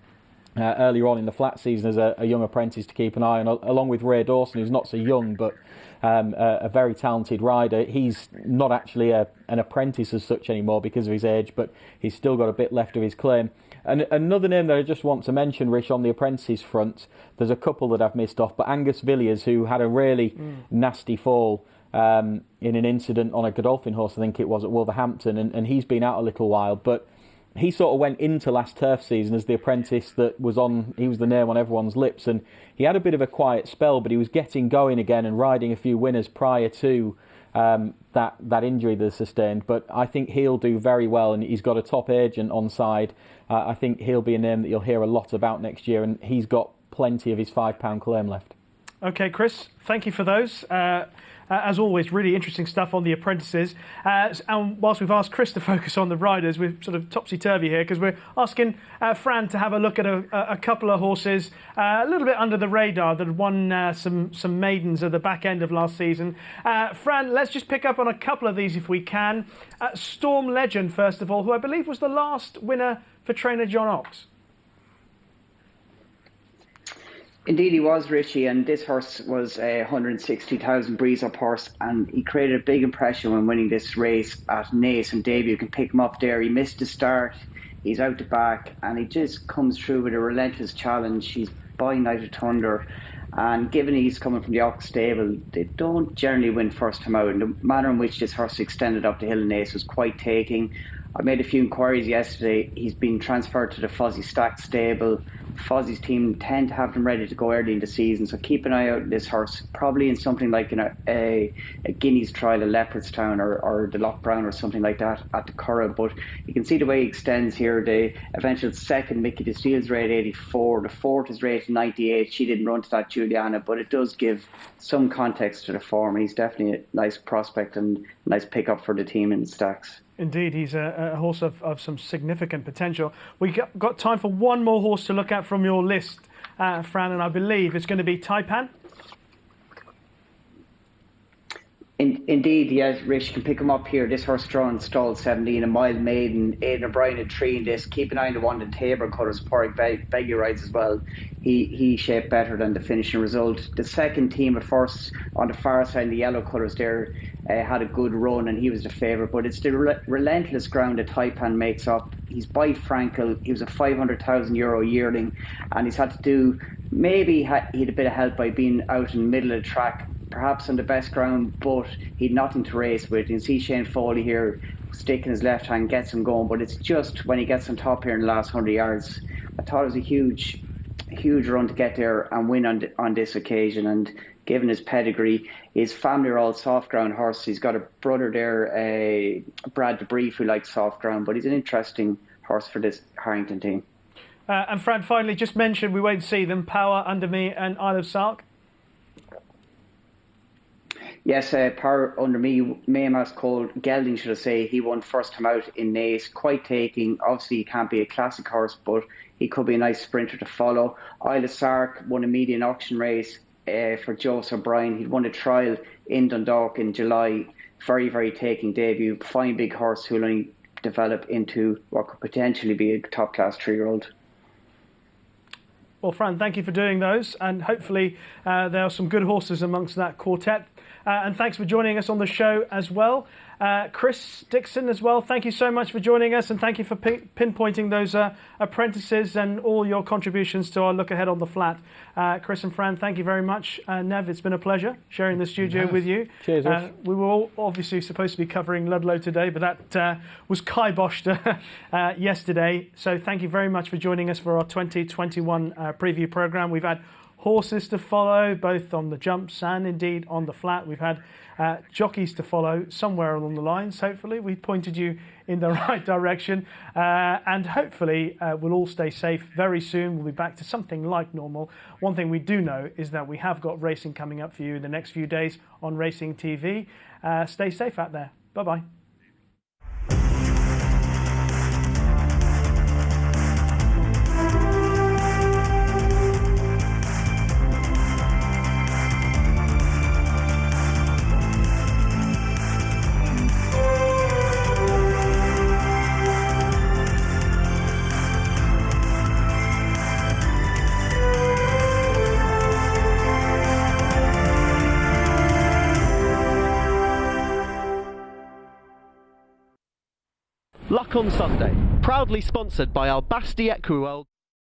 earlier on in the flat season as a young apprentice to keep an eye on, along with Ray Dawson, who's not so young but a very talented rider. He's not actually an apprentice as such anymore because of his age, but he's still got a bit left of his claim. And another name that I just want to mention, Rich, on the apprentices front, there's a couple that I've missed off, but Angus Villiers, who had a really nasty fall in an incident on a Godolphin horse, I think it was, at Wolverhampton, and he's been out a little while, but he sort of went into last turf season as the apprentice that was on, he was the name on everyone's lips, and he had a bit of a quiet spell, but he was getting going again and riding a few winners prior to that injury that he sustained. But I think he'll do very well, and he's got a top agent on side. I think he'll be a name that you'll hear a lot about next year, and he's got plenty of his £5 claim left. Okay, Chris, thank you for those. As always, really interesting stuff on the apprentices. And whilst we've asked Chris to focus on the riders, we're sort of topsy-turvy here because we're asking Fran to have a look at a couple of horses a little bit under the radar that won some maidens at the back end of last season. Fran, let's just pick up on a couple of these if we can. Storm Legend, first of all, who I believe was the last winner for trainer John Ox. Indeed he was, Richie, and this horse was a 160,000 breeze up horse, and he created a big impression when winning this race at Naas and debut. You can pick him up there. He missed the start, he's out the back, and he just comes through with a relentless challenge. He's by Night of Thunder, and given he's coming from the Ox stable, they don't generally win first time out, and the manner in which this horse extended up the hill in Naas was quite taking. I made a few inquiries yesterday. He's been transferred to the Fozzie Stack stable. Fozzie's team tend to have them ready to go early in the season, so keep an eye out on this horse, probably in something like a Guineas trial at Leopardstown or the Loch Brown or something like that at the Curragh. But you can see the way he extends here. The eventual second, Mickey DeSteele's rated 84. The fourth is rated 98. She didn't run to that, Juliana, but it does give some context to the form. He's definitely a nice prospect and a nice pickup for the team in the stacks. Indeed, he's a horse of some significant potential. We got time for one more horse to look at from your list, Fran, and I believe it's going to be Taipan. Indeed, yes, Rich, you can pick him up here. This horse drawn stalled 17, a Mild Maiden. Aidan O'Brien had 3 in this. Keep an eye on the one in Tabor colours. Porrick Beggy rides as well. He shaped better than the finishing result. The second team of first on the far side in the yellow colours there had a good run, and he was the favourite. But it's the relentless ground that Taipan makes up. He's by Frankel. He was a €500,000 yearling, and he's had to do, maybe he had a bit of help by being out in the middle of the track, perhaps on the best ground, but he'd nothing to race with. You can see Shane Foley here sticking his left hand, gets him going, but it's just when he gets on top here in the last 100 yards. I thought it was a huge run to get there and win on this occasion, and given his pedigree, his family are all soft ground horses. He's got a brother there, Brad DeBrief, who likes soft ground, but he's an interesting horse for this Harrington team. And Fran, finally, just mentioned we won't see them, Power, Under Me and Isle of Sark. Yes, Power Under Me, Maymas Cole Gelding, should I say. He won first time out in Naas, quite taking. Obviously, he can't be a classic horse, but he could be a nice sprinter to follow. Isle of Sark won a median auction race for Joseph O'Brien. He'd won a trial in Dundalk in July. Very, very taking debut. Fine big horse who'll only develop into what could potentially be a top-class 3-year-old. Well, Fran, thank you for doing those, and hopefully there are some good horses amongst that quartet. And thanks for joining us on the show as well. Chris Dixon as well, thank you so much for joining us, and thank you for pinpointing those apprentices and all your contributions to our look ahead on the flat. Chris and Fran, thank you very much. Nev, it's been a pleasure sharing the studio with you. Cheers. We were all obviously supposed to be covering Ludlow today, but that was kiboshed yesterday. So thank you very much for joining us for our 2021 preview programme. We've had horses to follow, both on the jumps and indeed on the flat. We've had jockeys to follow somewhere along the lines. Hopefully we pointed you in the right direction, and hopefully we'll all stay safe very soon. We'll be back to something like normal. One thing we do know is that we have got racing coming up for you in the next few days on Racing TV. Stay safe out there. Bye-bye. Luck on Sunday, proudly sponsored by Albasti Equiworld.